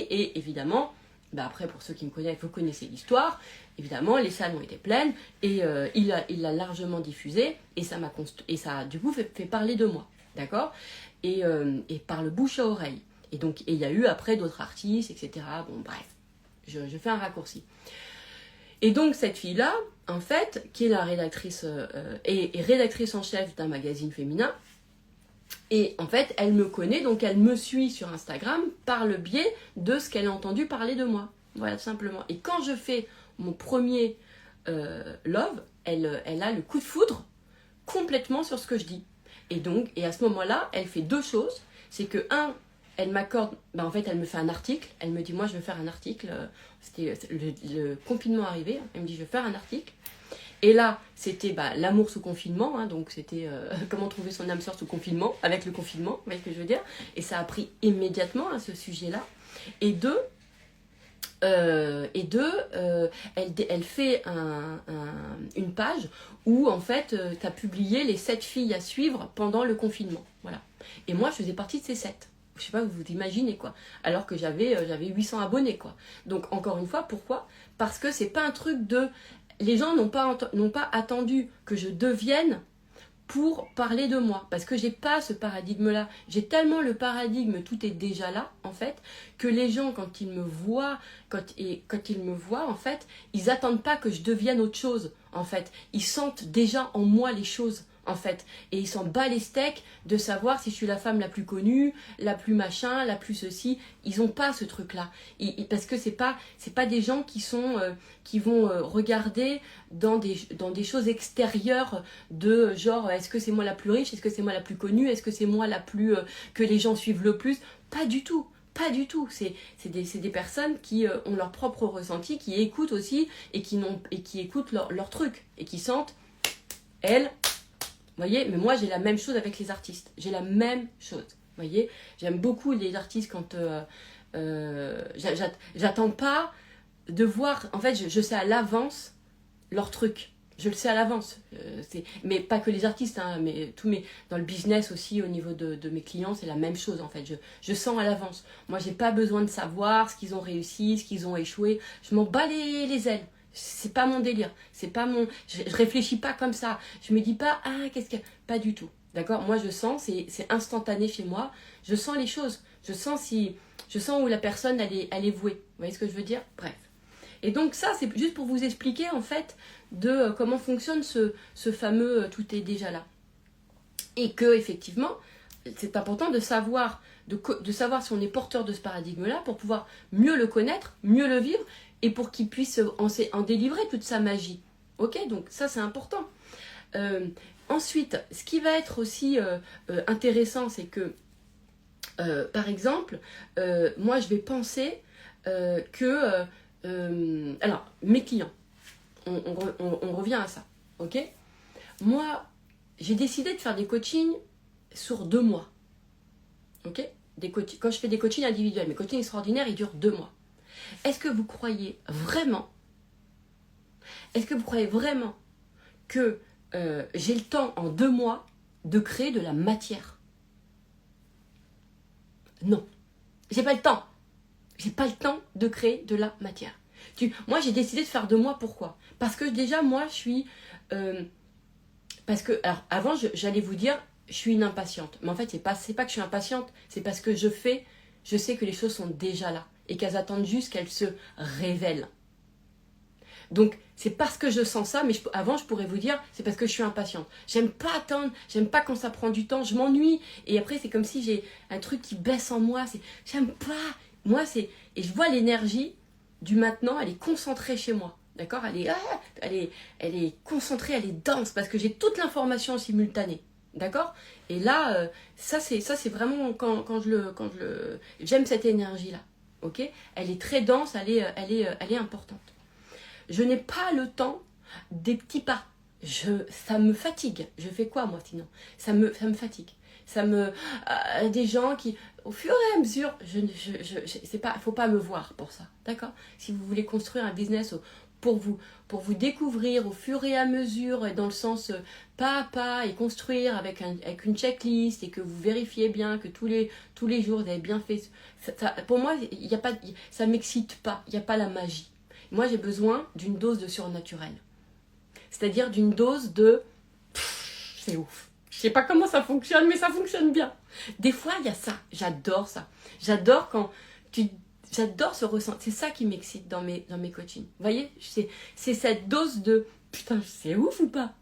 S2: et évidemment, bah après pour ceux qui me connaissent, vous connaissez l'histoire, évidemment les salles ont été pleines et il l'a largement diffusé et ça a du coup fait parler de moi. D'accord? Et par le bouche à oreille. Et donc il y a eu après d'autres artistes, etc. Bon bref, je fais un raccourci. Et donc cette fille-là, en fait, qui est la rédactrice et rédactrice en chef d'un magazine féminin, et en fait, elle me connaît, donc elle me suit sur Instagram par le biais de ce qu'elle a entendu parler de moi. Voilà, tout simplement. Et quand je fais mon premier love, elle a le coup de foudre complètement sur ce que je dis. Et à ce moment-là, elle fait deux choses. C'est que, elle m'accorde, en fait, elle me fait un article. Elle me dit, moi, je veux faire un article. C'était le confinement arrivé. Elle me dit, je veux faire un article. Et là, c'était l'amour sous confinement. Donc, c'était comment trouver son âme sœur sous confinement, avec le confinement, vous voyez ce que je veux dire. Et ça a pris immédiatement à ce sujet-là. Et deux, elle fait une page où, en fait, tu as publié les 7 filles à suivre pendant le confinement. Voilà. Et moi, je faisais partie de ces 7. Je sais pas, vous imaginez quoi. Alors que j'avais 800 abonnés quoi. Donc encore une fois, pourquoi? Parce que c'est pas un truc de... Les gens n'ont pas attendu que je devienne pour parler de moi. Parce que j'ai pas ce paradigme-là. J'ai tellement le paradigme, tout est déjà là, en fait, que les gens, quand ils me voient, en fait, ils attendent pas que je devienne autre chose, en fait. Ils sentent déjà en moi les choses. En fait, et ils s'en bat les steaks de savoir si je suis la femme la plus connue, la plus machin, la plus ceci. Ils ont pas ce truc-là, parce que c'est pas des gens qui vont regarder dans des choses extérieures de genre est-ce que c'est moi la plus riche, est-ce que c'est moi la plus connue, est-ce que c'est moi la plus que les gens suivent le plus. Pas du tout. Pas du tout, c'est des personnes qui ont leur propre ressenti, qui écoutent aussi et qui écoutent leur truc et qui sentent elles. Vous voyez, mais moi j'ai la même chose avec les artistes. J'ai la même chose. Vous voyez, j'aime beaucoup les artistes quand j'attends pas de voir. En fait, je sais à l'avance leur truc. Je le sais à l'avance. Mais pas que les artistes, hein, mais dans le business aussi, au niveau de mes clients, c'est la même chose en fait. Je sens à l'avance. Moi, j'ai pas besoin de savoir ce qu'ils ont réussi, ce qu'ils ont échoué. Je m'en bats les ailes. C'est pas mon délire, c'est pas mon... Je réfléchis pas comme ça, je me dis pas, qu'est-ce que... Pas du tout, d'accord? Moi je sens, c'est instantané chez moi, je sens les choses, je sens où la personne elle est vouée, vous voyez ce que je veux dire? Bref. Et donc ça, c'est juste pour vous expliquer en fait de comment fonctionne ce fameux tout est déjà là. Et que effectivement, c'est important de savoir, de savoir si on est porteur de ce paradigme-là pour pouvoir mieux le connaître, mieux le vivre, et pour qu'il puisse en délivrer toute sa magie. Ok, donc ça c'est important. Ensuite, ce qui va être aussi intéressant, c'est que, par exemple, moi je vais penser que... alors, mes clients, on revient à ça, ok? Moi, j'ai décidé de faire des coachings sur 2 mois, ok? Quand je fais des coachings individuels, mes coachings extraordinaires, ils durent 2 mois. Est-ce que vous croyez vraiment que j'ai le temps en 2 mois de créer de la matière? Non, j'ai pas le temps. J'ai pas le temps de créer de la matière. Moi, j'ai décidé de faire 2 mois. Pourquoi? Parce que déjà, moi, je suis... parce que, alors, avant, j'allais vous dire, je suis une impatiente. Mais en fait, c'est pas que je suis impatiente, c'est parce que je sais que les choses sont déjà là. Et qu'elles attendent juste qu'elles se révèlent. Donc, c'est parce que je sens ça, mais avant, je pourrais vous dire, c'est parce que je suis impatiente. J'aime pas attendre, j'aime pas quand ça prend du temps, je m'ennuie. Et après, c'est comme si j'ai un truc qui baisse en moi. J'aime pas. Moi, et je vois l'énergie du maintenant, elle est concentrée chez moi. D'accord? Elle est concentrée, elle est dense, parce que j'ai toute l'information en simultané. D'accord? Et là, ça c'est vraiment quand j'aime cette énergie-là. Ok? Elle est très dense, elle est importante. Je n'ai pas le temps des petits pas. Ça me fatigue. Je fais quoi moi sinon ça me fatigue. Des gens qui, au fur et à mesure, c'est pas, faut pas me voir pour ça, d'accord? Si vous voulez construire un business pour vous découvrir au fur et à mesure, et dans le sens pas à pas, et construire avec une checklist, et que vous vérifiez bien que tous les jours vous avez bien fait, pour moi, ça m'excite pas, il n'y a pas la magie. Moi, j'ai besoin d'une dose de surnaturel. C'est-à-dire d'une dose de... c'est ouf. Je sais pas comment ça fonctionne, mais ça fonctionne bien. Des fois, il y a ça. J'adore ça. J'adore j'adore ce ressenti. C'est ça qui m'excite dans mes coachings. Vous voyez, c'est cette dose de... Putain, c'est ouf ou pas?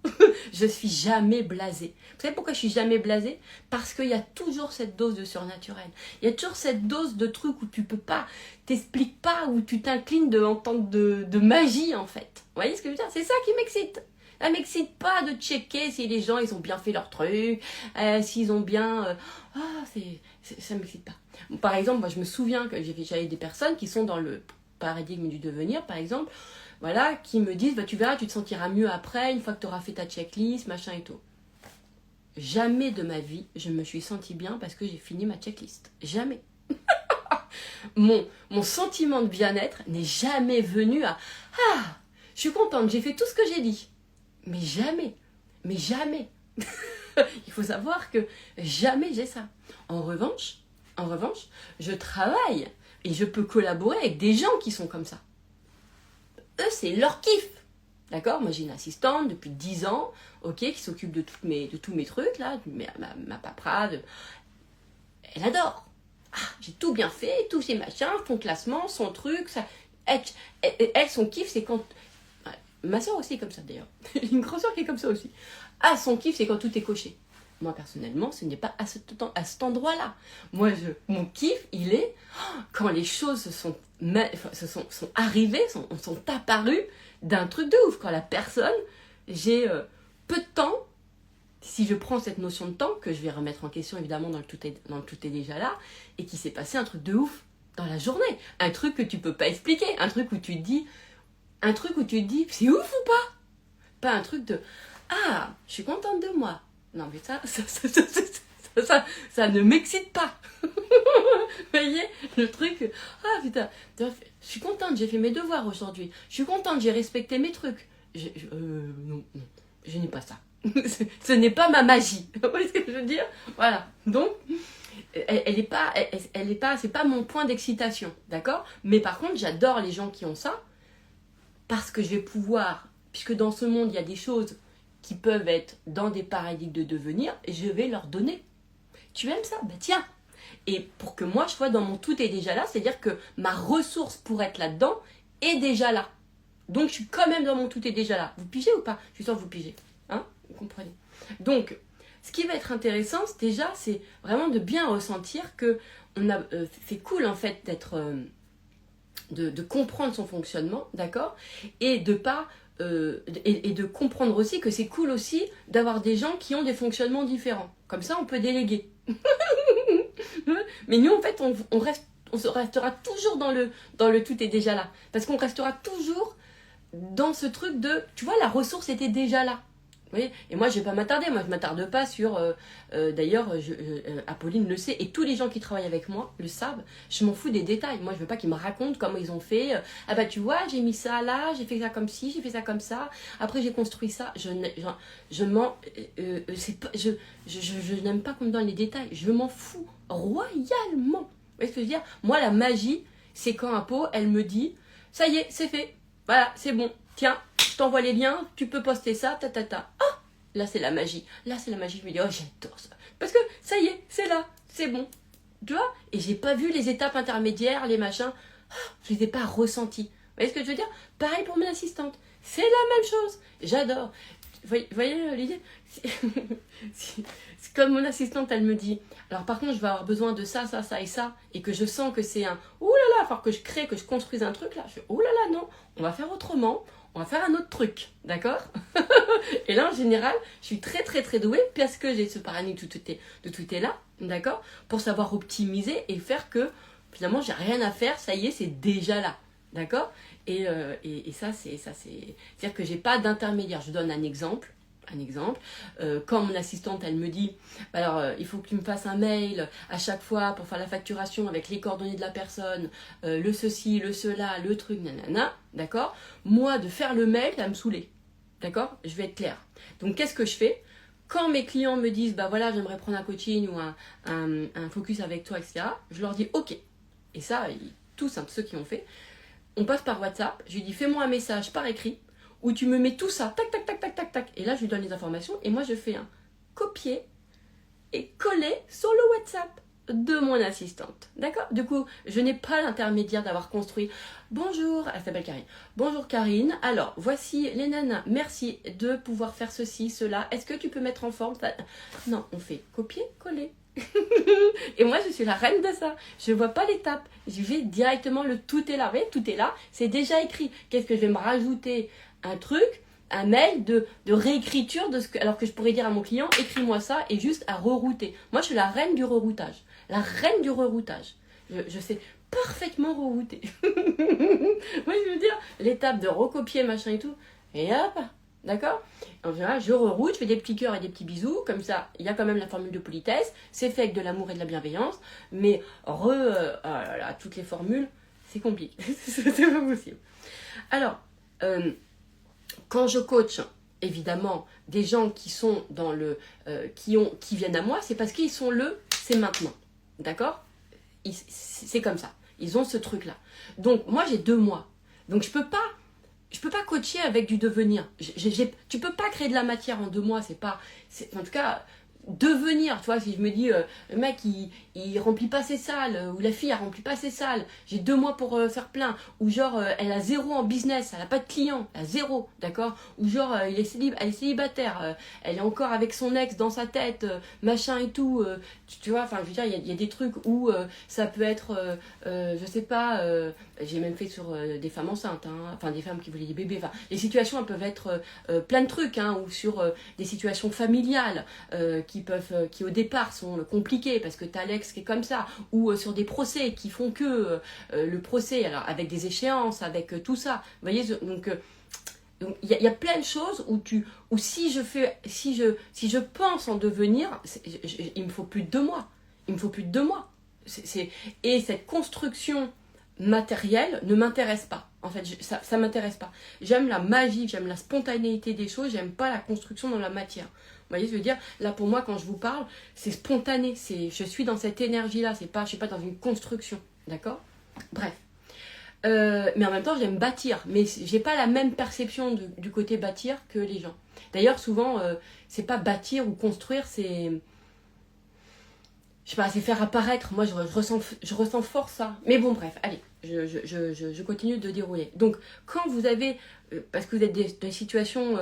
S2: Je suis jamais blasée. Vous savez pourquoi je suis jamais blasée? Parce qu'il y a toujours cette dose de surnaturel. Il y a toujours cette dose de truc où tu peux pas, t'expliques pas, où tu t'inclines en tant de magie, en fait. Vous voyez ce que je veux dire? C'est ça qui m'excite. Ça m'excite pas de checker si les gens ils ont bien fait leur truc, s'ils ont bien... ça m'excite pas. Par exemple, moi je me souviens que j'avais des personnes qui sont dans le paradigme du devenir, par exemple, voilà, qui me disent, tu verras, tu te sentiras mieux après, une fois que tu auras fait ta checklist, machin et tout. Jamais de ma vie, je me suis sentie bien parce que j'ai fini ma checklist. Jamais. Mon sentiment de bien-être n'est jamais venu à... Ah, je suis contente, j'ai fait tout ce que j'ai dit. Mais jamais. Il faut savoir que jamais j'ai ça. En revanche, je travaille et je peux collaborer avec des gens qui sont comme ça. Eux, c'est leur kiff. D'accord? Moi, j'ai une assistante depuis 10 ans, ok, qui s'occupe de tous mes trucs, là, ma paperasse. Elle adore. Ah, j'ai tout bien fait, tous ces machins, son classement, son truc. Ça. Elle, son kiff, c'est quand... Ma soeur aussi est comme ça, d'ailleurs. J'ai une grosse soeur qui est comme ça aussi. Ah, son kiff, c'est quand tout est coché. Moi, personnellement, ce n'est pas à cet endroit-là. Moi, mon kiff, il est quand les choses sont arrivées, sont apparues d'un truc de ouf. Quand la personne, j'ai peu de temps, si je prends cette notion de temps, que je vais remettre en question évidemment dans le tout est déjà là, et qu'il s'est passé un truc de ouf dans la journée. Un truc que tu peux pas expliquer. Un truc où tu te dis, c'est ouf ou pas? Pas un truc de, ah, je suis contente de moi. Non, mais ça ne m'excite pas. Vous voyez, le truc, ah putain, je suis contente, j'ai fait mes devoirs aujourd'hui. Je suis contente, j'ai respecté mes trucs. Non, je n'ai pas ça. Ce n'est pas ma magie. Vous voyez ce que je veux dire? Voilà. Donc, c'est pas mon point d'excitation, d'accord? Mais par contre, j'adore les gens qui ont ça, parce que je vais pouvoir, puisque dans ce monde, il y a des choses qui peuvent être dans des paradigmes de devenir, et je vais leur donner. Tu aimes ça? Ben tiens. Et pour que moi, je sois dans mon tout est déjà là, c'est-à-dire que ma ressource pour être là-dedans est déjà là. Donc, je suis quand même dans mon tout est déjà là. Vous pigez ou pas? Je suis sûre que vous pigez. Hein? Vous comprenez? Donc, ce qui va être intéressant, c'est vraiment de bien ressentir que c'est cool, en fait, de comprendre son fonctionnement, d'accord? Et de pas... et de comprendre aussi que c'est cool aussi d'avoir des gens qui ont des fonctionnements différents. Comme ça, on peut déléguer. Mais nous, en fait, on restera toujours dans le tout est déjà là. Parce qu'on restera toujours dans ce truc de... Tu vois, la ressource était déjà là. Vous voyez? Et moi, je vais pas m'attarder. Moi, je m'attarde pas sur... d'ailleurs, Apolline le sait. Et tous les gens qui travaillent avec moi le savent. Je m'en fous des détails. Moi, je veux pas qu'ils me racontent comment ils ont fait. Ah bah, tu vois, j'ai mis ça là. J'ai fait ça comme ci. J'ai fait ça comme ça. Après, j'ai construit ça. Je n'aime pas qu'on me donne les détails. Je m'en fous royalement. Vous voyez ce que je veux dire? Moi, la magie, c'est quand Apo, elle me dit, ça y est, c'est fait. Voilà, c'est bon. Tiens, je t'envoie les liens, tu peux poster ça, Ah, là c'est la magie. Là c'est la magie, je me dis, oh j'adore ça. Parce que ça y est, c'est là, c'est bon. Tu vois? Et j'ai pas vu les étapes intermédiaires, les machins. Je les ai pas ressentis. Vous voyez ce que je veux dire? Pareil pour mon assistante. C'est la même chose. J'adore. Vous voyez l'idée? C'est comme mon assistante, elle me dit, alors par contre je vais avoir besoin de ça, ça, ça et ça, et que je sens que c'est un, ouh là là, il va falloir que je crée, que je construise un truc là. Je fais, ouh là là, non, on va faire autrement. On va faire un autre truc, d'accord? Et là, en général, je suis très, très, très douée parce que j'ai ce paradigme de tout est là, d'accord? Pour savoir optimiser et faire que, finalement, j'ai rien à faire, ça y est, c'est déjà là, d'accord? Et ça, c'est-à-dire que j'ai pas d'intermédiaire. Je donne un exemple. Quand mon assistante, elle me dit, alors il faut que tu me fasses un mail à chaque fois pour faire la facturation avec les coordonnées de la personne, le ceci, le cela, le truc, nanana, d'accord? Moi, de faire le mail, ça va me saouler, d'accord? Je vais être claire. Donc, qu'est-ce que je fais? Quand mes clients me disent, bah voilà, j'aimerais prendre un coaching ou un focus avec toi, etc., je leur dis, ok. Et ça, tous, ceux qui ont fait, on passe par WhatsApp, je lui dis, fais-moi un message par écrit, où tu me mets tout ça, tac, tac, tac, tac, tac, tac. Et là, je lui donne les informations et moi, je fais un copier et coller sur le WhatsApp de mon assistante. D'accord? Du coup, je n'ai pas l'intermédiaire d'avoir construit. Bonjour, elle s'appelle Karine. Bonjour Karine. Alors, voici les nanas. Merci de pouvoir faire ceci, cela. Est-ce que tu peux mettre en forme ça? Non, on fait copier, coller. Et moi, je suis la reine de ça. Je vois pas l'étape. Je vais directement, le tout est là. Vous voyez, tout est là. C'est déjà écrit. Qu'est-ce que je vais me rajouter? Un truc, un mail de réécriture de ce que, alors que je pourrais dire à mon client, écris-moi ça et juste à rerouter. Moi, je suis la reine du reroutage. La reine du reroutage. Je sais parfaitement rerouter. Oui, je veux dire, l'étape de recopier, machin et tout. Et hop, d'accord? En général, je reroute, je fais des petits cœurs et des petits bisous. Comme ça, il y a quand même la formule de politesse. C'est fait avec de l'amour et de la bienveillance. Mais oh là là, toutes les formules, c'est compliqué. C'est pas possible. Alors, quand je coach, évidemment, des gens qui sont dans le, qui viennent à moi, c'est parce qu'ils sont c'est maintenant, d'accord? C'est comme ça. Ils ont ce truc-là. Donc moi j'ai 2 mois. Donc je peux pas coacher avec du devenir. Tu peux pas créer de la matière en 2 mois. En tout cas. Devenir, tu vois, si je me dis le mec il remplit pas ses salles ou la fille elle remplit pas ses salles, j'ai 2 mois pour faire plein, ou genre elle a 0 en business, elle a pas de clients, elle a 0, d'accord, ou genre elle est célibataire, elle est encore avec son ex dans sa tête, machin et tout, tu vois, enfin je veux dire il y a des trucs où ça peut être je sais pas, j'ai même fait sur des femmes enceintes, hein, enfin des femmes qui voulaient des bébés, enfin les situations elles peuvent être plein de trucs, hein, ou sur des situations familiales qui au départ sont compliquées parce que t'as l'ex qui est comme ça, ou sur des procès qui font que le procès, alors avec des échéances, avec tout ça, vous voyez, donc il y a plein de choses où si je pense en devenir, il me faut plus de 2 mois, il me faut plus de 2 mois, et cette construction matérielle ne m'intéresse pas. En fait, ça m'intéresse pas. J'aime la magie, j'aime la spontanéité des choses, j'aime pas la construction dans la matière. Vous voyez, je veux dire, là pour moi, quand je vous parle, c'est spontané, je suis dans cette énergie-là, je suis pas dans une construction, d'accord? Bref. Mais en même temps, j'aime bâtir, mais j'ai pas la même perception du côté bâtir que les gens. D'ailleurs, souvent, c'est pas bâtir ou construire, c'est... Je sais pas, c'est faire apparaître. Moi, je ressens fort ça. Mais bon, bref, allez, je continue de dérouler. Donc, quand vous avez, parce que vous êtes des situations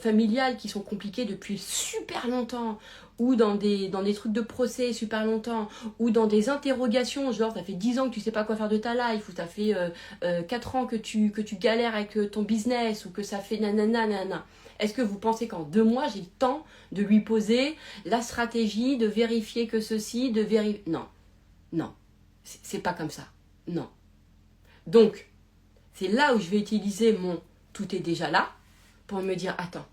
S2: familiales qui sont compliquées depuis super longtemps, ou dans des trucs de procès super longtemps, ou dans des interrogations, genre ça fait 10 ans que tu sais pas quoi faire de ta life, ou ça fait 4 ans que tu galères avec ton business, ou que ça fait nanana, nanana. Est-ce que vous pensez qu'en 2 mois, j'ai le temps de lui poser la stratégie, de vérifier que ceci, de vérifier... Non, non, c'est pas comme ça, non. Donc, c'est là où je vais utiliser mon « tout est déjà là » pour me dire, attends,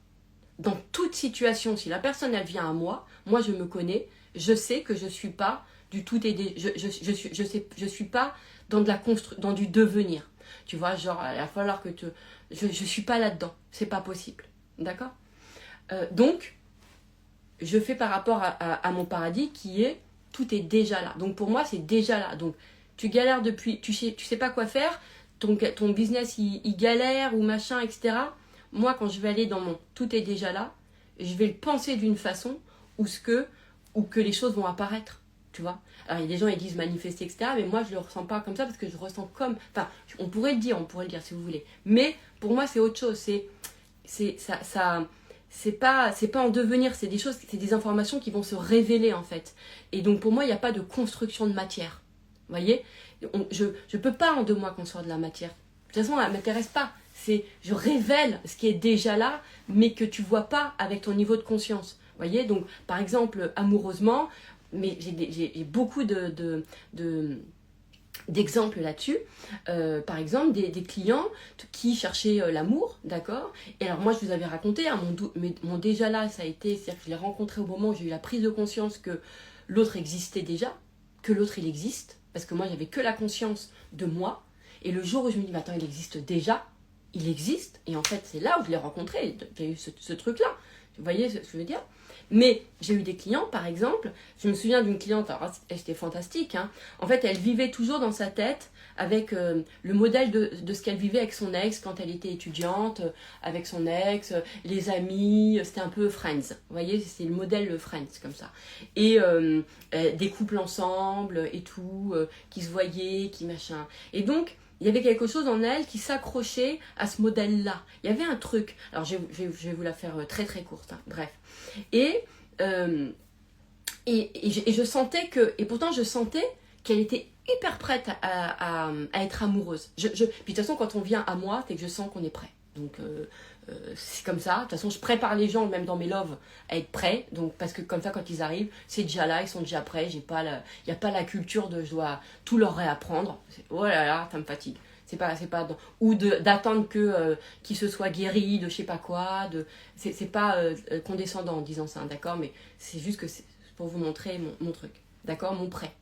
S2: dans toute situation, si la personne, elle vient à moi je me connais, je sais que je suis pas du tout est je suis pas dans dans du devenir. Tu vois, genre, il va falloir que je suis pas là-dedans, c'est pas possible. D'accord? Donc, je fais par rapport à mon paradis qui est tout est déjà là. Donc pour moi, c'est déjà là. Donc tu galères depuis, tu sais pas quoi faire, ton business il galère ou machin, etc. Moi, quand je vais aller dans mon tout est déjà là, je vais le penser d'une façon où que les choses vont apparaître. Tu vois? Alors il y a des gens qui disent manifester, etc. Mais moi, je le ressens pas comme ça parce que je ressens comme... Enfin, on pourrait le dire si vous voulez. Mais pour moi, c'est autre chose. C'est pas en devenir, c'est des informations qui vont se révéler en fait. Et donc pour moi, il n'y a pas de construction de matière. Vous voyez, je peux pas en 2 mois construire de la matière. De toute façon, elle ne m'intéresse pas. Je révèle ce qui est déjà là, mais que tu vois pas avec ton niveau de conscience. Vous voyez, donc par exemple, amoureusement, mais j'ai beaucoup d'exemples là-dessus. Par exemple, des clients qui cherchaient l'amour, d'accord. Et alors moi, je vous avais raconté, hein, mon déjà là, ça a été, c'est-à-dire que je l'ai rencontré au moment où j'ai eu la prise de conscience que l'autre existait déjà, que l'autre il existe, parce que moi j'avais que la conscience de moi. Et le jour où je me dis, mais attends, il existe déjà, il existe, et en fait c'est là où je l'ai rencontré, il y a eu ce truc-là. Vous voyez ce que je veux dire? Mais j'ai eu des clients, par exemple, je me souviens d'une cliente, alors elle était fantastique, hein. En fait elle vivait toujours dans sa tête avec le modèle de ce qu'elle vivait avec son ex quand elle était étudiante, avec son ex, les amis, c'était un peu Friends, vous voyez, c'est le modèle Friends comme ça. Et des couples ensemble et tout, qui se voyaient, qui machin. Et donc, il y avait quelque chose en elle qui s'accrochait à ce modèle-là. Il y avait un truc. Alors, je vais vous la faire très très courte. Hein. Bref. Et je sentais que... Et pourtant, je sentais qu'elle était hyper prête à être amoureuse. Puis de toute façon, quand on vient à moi, c'est que je sens qu'on est prêt. Donc, c'est comme ça. De toute façon, je prépare les gens, même dans mes loves, à être prêts. Donc, parce que comme ça, quand ils arrivent, c'est déjà là, ils sont déjà prêts. Il n'y a pas la culture de je dois tout leur réapprendre. Oh là là, ça me fatigue. Ou d'attendre qu'ils se soient guéris de je sais pas quoi. C'est pas condescendant en disant ça, d'accord. Mais c'est juste que c'est pour vous montrer mon truc, d'accord, mon prêt.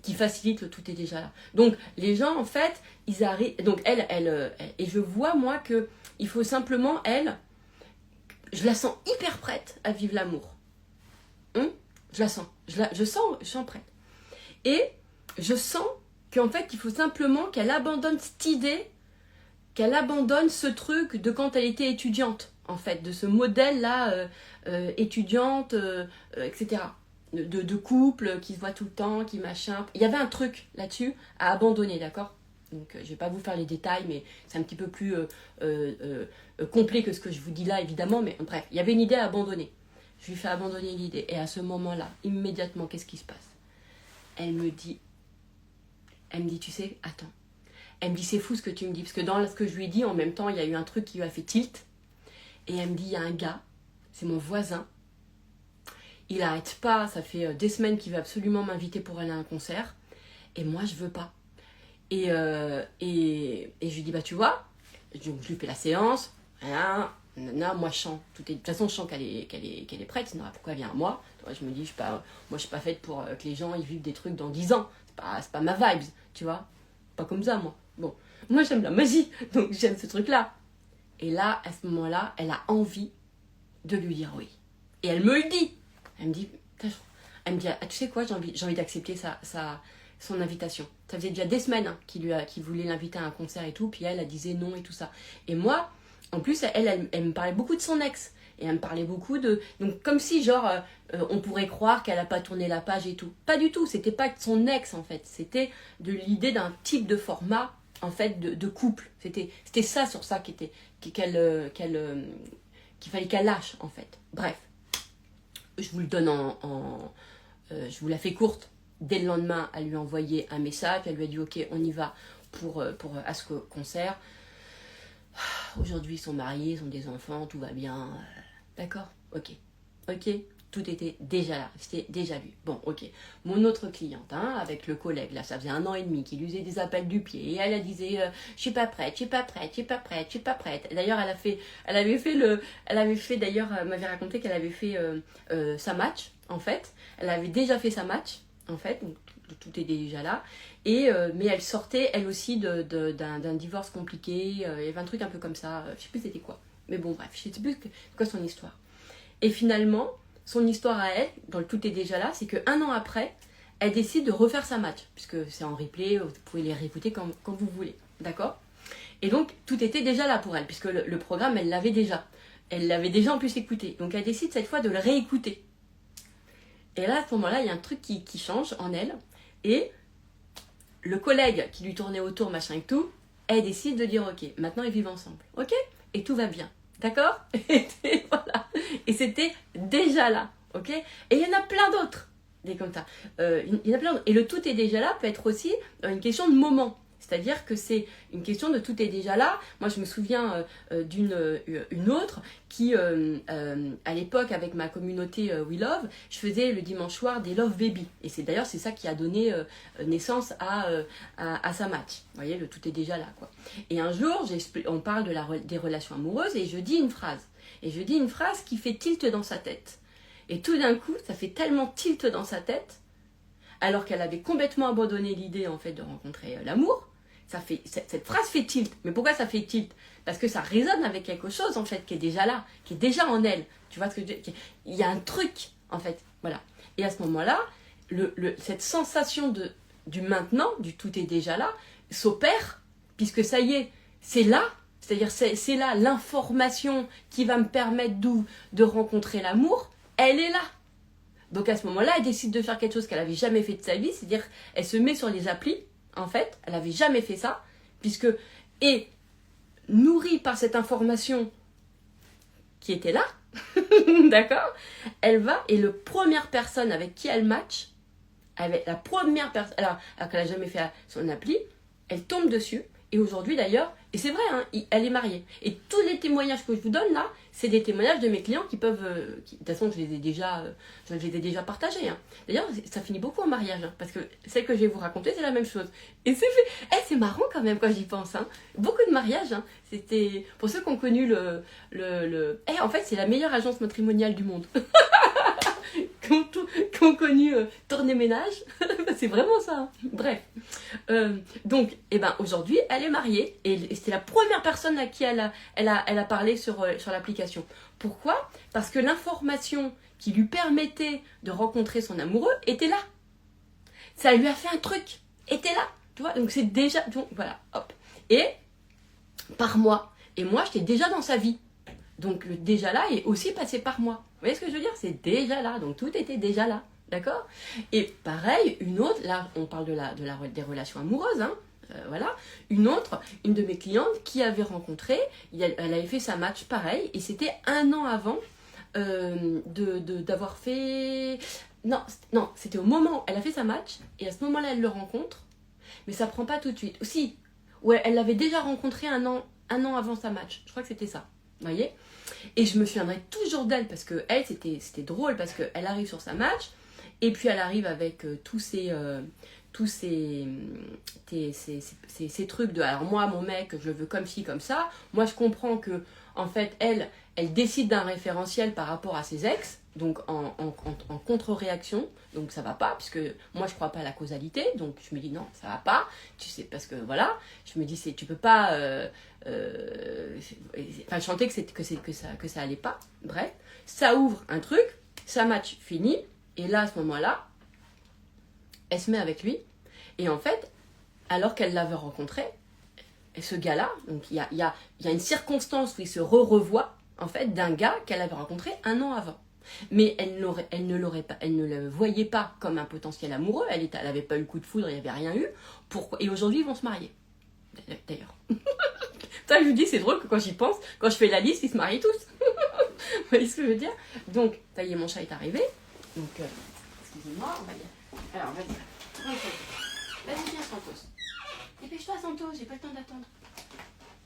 S2: Qui facilite le tout est déjà là. Donc les gens en fait ils arrivent, donc elle et je vois moi que il faut simplement je la sens hyper prête à vivre l'amour. Je la sens, je sens prête. Et je sens qu'en fait il faut simplement qu'elle abandonne cette idée, qu'elle abandonne ce truc de quand elle était étudiante en fait, de ce modèle là étudiante, etc. De couple qui se voit tout le temps, qui machin. Il y avait un truc là-dessus à abandonner, d'accord? Donc je vais pas vous faire les détails, mais c'est un petit peu plus complet que ce que je vous dis là, évidemment. Mais bref, il y avait une idée à abandonner. Je lui fais abandonner l'idée. Et à ce moment-là, immédiatement, qu'est-ce qui se passe? Elle me dit, tu sais, attends. Elle me dit, c'est fou ce que tu me dis. Parce que dans ce que je lui ai dit, en même temps, il y a eu un truc qui lui a fait tilt. Et elle me dit, il y a un gars, c'est mon voisin. Il arrête pas, ça fait des semaines qu'il veut absolument m'inviter pour aller à un concert. Et moi, je veux pas. Et je lui dis, bah tu vois, je lui fais la séance. Moi, je sens. De toute façon, je sens qu'elle est prête. Sinon, pourquoi elle vient à moi? Je me dis, moi, je suis pas faite pour que les gens ils vivent des trucs dans 10 ans. C'est pas ma vibes, tu vois. Pas comme ça, moi. Bon, moi, j'aime la magie. Donc, j'aime ce truc-là. Et là, à ce moment-là, elle a envie de lui dire oui. Et elle me le dit. Elle me dit, ah, tu sais quoi, j'ai envie d'accepter son invitation. Ça faisait déjà des semaines hein, qu'il voulait l'inviter à un concert et tout, puis elle disait non et tout ça. Et moi, en plus, elle me parlait beaucoup de son ex. Et elle me parlait beaucoup de... Donc comme si, genre, on pourrait croire qu'elle n'a pas tourné la page et tout. Pas du tout, c'était pas son ex en fait. C'était de l'idée d'un type de format, en fait, de couple. C'était ça sur ça qu'il fallait qu'elle lâche en fait. Bref. Je vous le donne je vous la fais courte. Dès le lendemain, elle lui a envoyé un message. Elle lui a dit ok, on y va à ce concert. Aujourd'hui, ils sont mariés, ils ont des enfants, tout va bien. D'accord? Ok. Tout était déjà là, c'était déjà vu. Bon, ok. Mon autre cliente, hein, avec le collègue, là, ça faisait 1 an et demi qu'il usait des appels du pied. Et elle disait, je suis pas prête. D'ailleurs, elle m'avait raconté qu'elle avait fait sa match, en fait. Elle avait déjà fait sa match, en fait. Donc, tout était déjà là. Mais elle sortait, elle aussi, d'un divorce compliqué. Il y avait un truc un peu comme ça. Je sais plus c'était quoi. Mais bon, bref, je sais plus quoi son histoire. Et finalement, son histoire à elle, dans le tout est déjà là, c'est qu'un an après, elle décide de refaire sa match, puisque c'est en replay, vous pouvez les réécouter quand vous voulez, d'accord? Et donc, tout était déjà là pour elle, puisque le programme, elle l'avait déjà. Elle l'avait déjà en plus écouté. Donc, elle décide cette fois de le réécouter. Et là, à ce moment-là, il y a un truc qui change en elle, et le collègue qui lui tournait autour, machin et tout, elle décide de dire, ok, maintenant ils vivent ensemble, ok? Et tout va bien. D'accord? Et voilà. Et c'était déjà là. Ok? Et il y en a plein d'autres. Des comme ça. Il y en a plein d'autres. Et le tout est déjà là peut être aussi une question de moment. C'est-à-dire que c'est une question de tout est déjà là. Moi, je me souviens d'une autre qui, à l'époque, avec ma communauté We Love, je faisais le dimanche soir des Love Baby. Et c'est d'ailleurs, c'est ça qui a donné naissance à sa match. Vous voyez, le tout est déjà là, quoi. Et un jour, on parle des relations amoureuses et je dis une phrase. Et je dis une phrase qui fait tilt dans sa tête. Et tout d'un coup, ça fait tellement tilt dans sa tête, alors qu'elle avait complètement abandonné l'idée, en fait, de rencontrer l'amour. Cette phrase fait tilt. Mais pourquoi ça fait tilt? Parce que ça résonne avec quelque chose, en fait, qui est déjà là, qui est déjà en elle. Tu vois ce que je veux dire? Il y a un truc, en fait. Voilà. Et à ce moment-là, cette sensation du maintenant, du tout est déjà là, s'opère, puisque ça y est, c'est là. C'est-à-dire, c'est là l'information qui va me permettre de rencontrer l'amour, elle est là. Donc à ce moment-là, elle décide de faire quelque chose qu'elle n'avait jamais fait de sa vie, c'est-à-dire, elle se met sur les applis. En fait, elle n'avait jamais fait ça, et nourrie par cette information qui était là, d'accord, elle va, et la première personne avec qui elle match, avec la première personne, alors qu'elle n'a jamais fait son appli, elle tombe dessus, et aujourd'hui d'ailleurs, et c'est vrai, hein, elle est mariée. Et tous les témoignages que je vous donne là, c'est des témoignages de mes clients qui peuvent... de toute façon, je les ai déjà partagés. Hein. D'ailleurs, ça finit beaucoup en mariage, hein, parce que celle que je vais vous raconter, c'est la même chose. Et c'est marrant quand même quand j'y pense. Hein. Beaucoup de mariages. Hein. C'était pour ceux qui ont connu en fait, c'est la meilleure agence matrimoniale du monde. qui ont connu tourner ménage. C'est vraiment ça. Hein. Bref. Donc, aujourd'hui, elle est mariée et c'était la première personne à qui elle a parlé sur l'application. Pourquoi? Parce que l'information qui lui permettait de rencontrer son amoureux était là. Ça lui a fait un truc. Était là. Tu vois? Donc, c'est déjà... Donc, voilà. Hop. Et par moi. Et moi, j'étais déjà dans sa vie. Donc, le déjà là est aussi passé par moi. Vous voyez ce que je veux dire? C'est déjà là. Donc, tout était déjà là. D'accord? Et pareil, une autre, là, on parle des relations amoureuses, hein, voilà. Une de mes clientes qui avait rencontré, elle avait fait sa match pareil, et c'était 1 an avant d'avoir fait... Non, c'était au moment où elle a fait sa match, et à ce moment-là, elle le rencontre, mais ça prend pas tout de suite. Aussi, ouais, elle l'avait déjà rencontré un an avant sa match. Je crois que c'était ça. Vous voyez? Et je me souviendrai toujours d'elle, parce que elle, c'était drôle, parce qu'elle arrive sur sa match, et puis elle arrive avec tous ces trucs de alors moi mon mec je le veux comme ci comme ça. Moi je comprends que en fait elle décide d'un référentiel par rapport à ses ex, donc en contre-réaction, donc ça va pas puisque moi je crois pas à la causalité, donc je me dis non ça va pas, tu sais, parce que voilà, je me dis tu peux pas chanter que ça allait pas. Bref, ça ouvre un truc, ça match fini. Et là, à ce moment-là, elle se met avec lui. Et en fait, alors qu'elle l'avait rencontré, ce gars-là, donc il y a une circonstance où il se revoit, en fait, d'un gars qu'elle avait rencontré 1 an avant. Mais elle ne le voyait pas comme un potentiel amoureux. Elle n'avait pas eu le coup de foudre, il n'y avait rien eu. Pourquoi? Et aujourd'hui, ils vont se marier. D'ailleurs. Ça, je vous dis, c'est drôle que quand j'y pense, quand je fais la liste, ils se marient tous. Vous voyez ce que je veux dire? Donc, ça y est, mon chat est arrivé. Donc, excusez-moi, on va dire. Alors, on va dire. Vas-y, viens, Santos. Dépêche-toi, Santos, j'ai pas le temps d'attendre.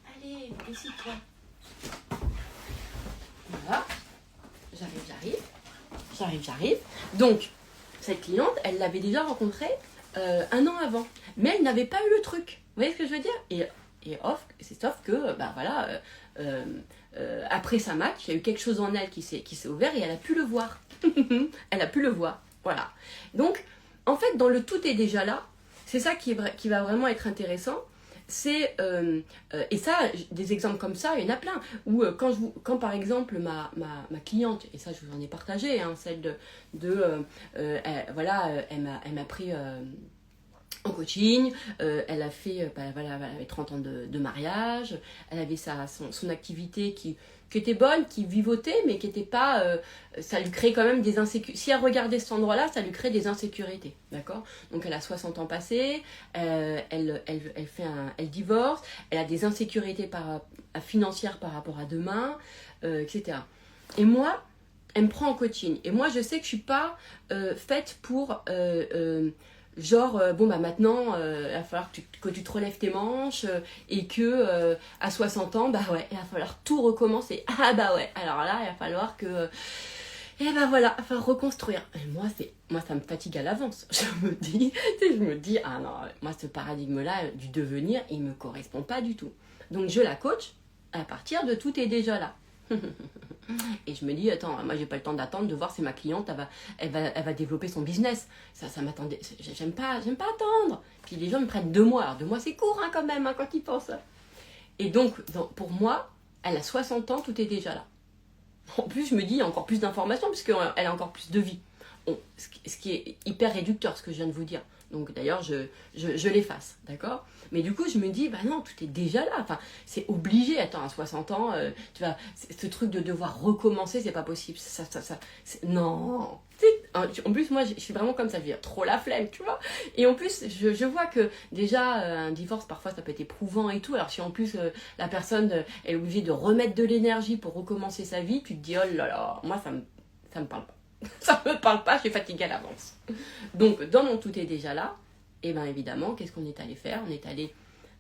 S2: Allez, décide-toi. Voilà. J'arrive. Donc, cette cliente, elle l'avait déjà rencontrée 1 an avant. Mais elle n'avait pas eu le truc. Vous voyez ce que je veux dire? C'est sauf que, après sa match, il y a eu quelque chose en elle qui s'est ouvert et elle a pu le voir. Elle a pu le voir. Voilà. Donc, en fait, dans le tout est déjà là, c'est ça qui va vraiment être intéressant. C'est et ça, des exemples comme ça, il y en a plein. Où quand par exemple ma cliente, et ça je vous en ai partagé, hein, celle elle m'a pris en coaching, elle a fait, elle avait 30 ans de mariage, elle avait son activité qui était bonne, qui vivotait, mais qui n'était pas... ça lui crée quand même des insécurités. Si elle regardait cet endroit-là, ça lui crée des insécurités, d'accord? Donc elle a 60 ans passés, elle divorce, elle a des insécurités financières par rapport à demain, etc. Et moi, elle me prend en coaching. Et moi, je sais que je ne suis pas faite pour... Genre, bon, bah maintenant, il va falloir que tu te relèves tes manches et que à 60 ans, bah ouais, il va falloir tout recommencer. Ah bah ouais, alors là, il va falloir que. Et ben voilà, il va falloir reconstruire. Et moi, ça me fatigue à l'avance. Je me dis, ah non, moi, ce paradigme-là du devenir, il me correspond pas du tout. Donc, je la coach à partir de tout est déjà là. Et je me dis, attends, moi j'ai pas le temps d'attendre de voir si ma cliente elle va développer son business. Ça m'attendait. J'aime pas attendre. Puis les gens me prennent 2 mois. Alors 2 mois c'est court hein, quand même hein, quand ils pensent. Et donc pour moi, elle a 60 ans, tout est déjà là. En plus, je me dis, il y a encore plus d'informations puisqu'elle a encore plus de vie. Bon, ce qui est hyper réducteur, ce que je viens de vous dire. Donc d'ailleurs, je l'efface, d'accord? Mais du coup, je me dis, bah non, tout est déjà là. Enfin, c'est obligé. Attends, à 60 ans, tu vois, ce truc de devoir recommencer, c'est pas possible. Non. En plus, moi, je suis vraiment comme ça. Je veux trop la flemme, tu vois. Et en plus, je vois que déjà, un divorce, parfois, ça peut être éprouvant et tout. Alors, si en plus, la personne est obligée de remettre de l'énergie pour recommencer sa vie, tu te dis, oh là là, moi, ça me parle pas. Ça me parle pas, je suis fatiguée à l'avance. Donc, dans mon tout est déjà là, et bien évidemment, qu'est-ce qu'on est allé faire? On est allé,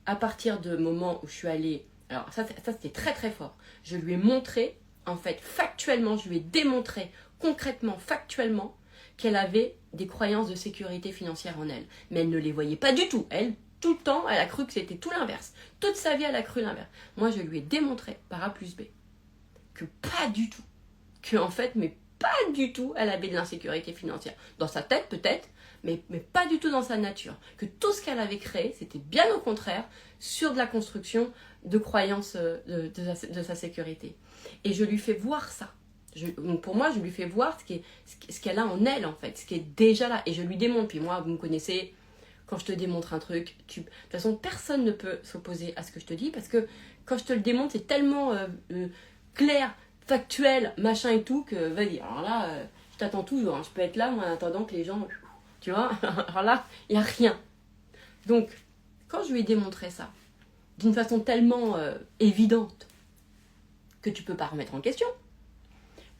S2: à partir du moment où je suis allée, alors ça c'était très très fort, je lui ai montré, en fait, factuellement, je lui ai démontré, concrètement, factuellement, qu'elle avait des croyances de sécurité financière en elle. Mais elle ne les voyait pas du tout. Elle, tout le temps, elle a cru que c'était tout l'inverse. Toute sa vie, elle a cru l'inverse. Moi, je lui ai démontré, par A plus B, que pas du tout. Que, en fait, mais pas du tout, elle avait de l'insécurité financière. Dans sa tête, peut-être, mais pas du tout dans sa nature. Que tout ce qu'elle avait créé, c'était bien au contraire sur de la construction de croyances de sa sécurité. Et je lui fais voir ça. Donc pour moi, je lui fais voir ce qu'elle a en elle, en fait, ce qui est déjà là. Et je lui démontre. Puis moi, vous me connaissez, quand je te démontre un truc, de toute façon, personne ne peut s'opposer à ce que je te dis, parce que quand je te le démontre, c'est tellement clair, factuel, machin et tout, que vas-y, alors là, je t'attends toujours, hein. Je peux être là, moi, en attendant que les gens, tu vois, alors là, il n'y a rien. Donc, quand je lui ai démontré ça, d'une façon tellement évidente, que tu peux pas remettre en question,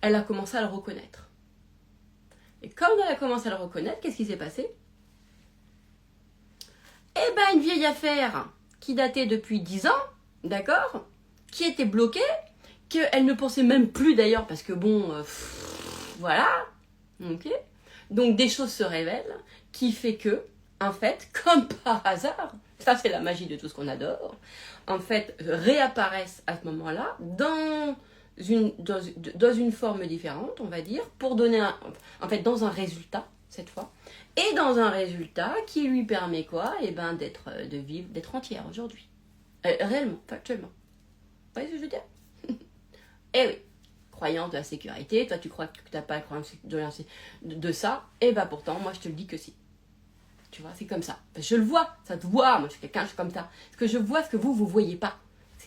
S2: elle a commencé à le reconnaître. Et quand elle a commencé à le reconnaître, qu'est-ce qui s'est passé? Eh ben, une vieille affaire qui datait depuis 10 ans, d'accord, qui était bloquée, qu'elle ne pensait même plus d'ailleurs, parce que bon, voilà, ok. Donc des choses se révèlent, qui fait que, en fait, comme par hasard, ça c'est la magie de tout ce qu'on adore, en fait, réapparaissent à ce moment-là dans une forme différente, on va dire, pour donner, en fait, dans un résultat, cette fois, et dans un résultat qui lui permet quoi? Eh ben, d'être entière aujourd'hui. Réellement, factuellement. Vous voyez ce que je veux dire? Eh oui, croyance de la sécurité, toi tu crois que tu n'as pas la croyance de ça, et bah pourtant, moi je te le dis que si. Tu vois, c'est comme ça. Je le vois, ça te voit, moi je suis quelqu'un, je suis comme ça. Parce que je vois ce que vous voyez pas.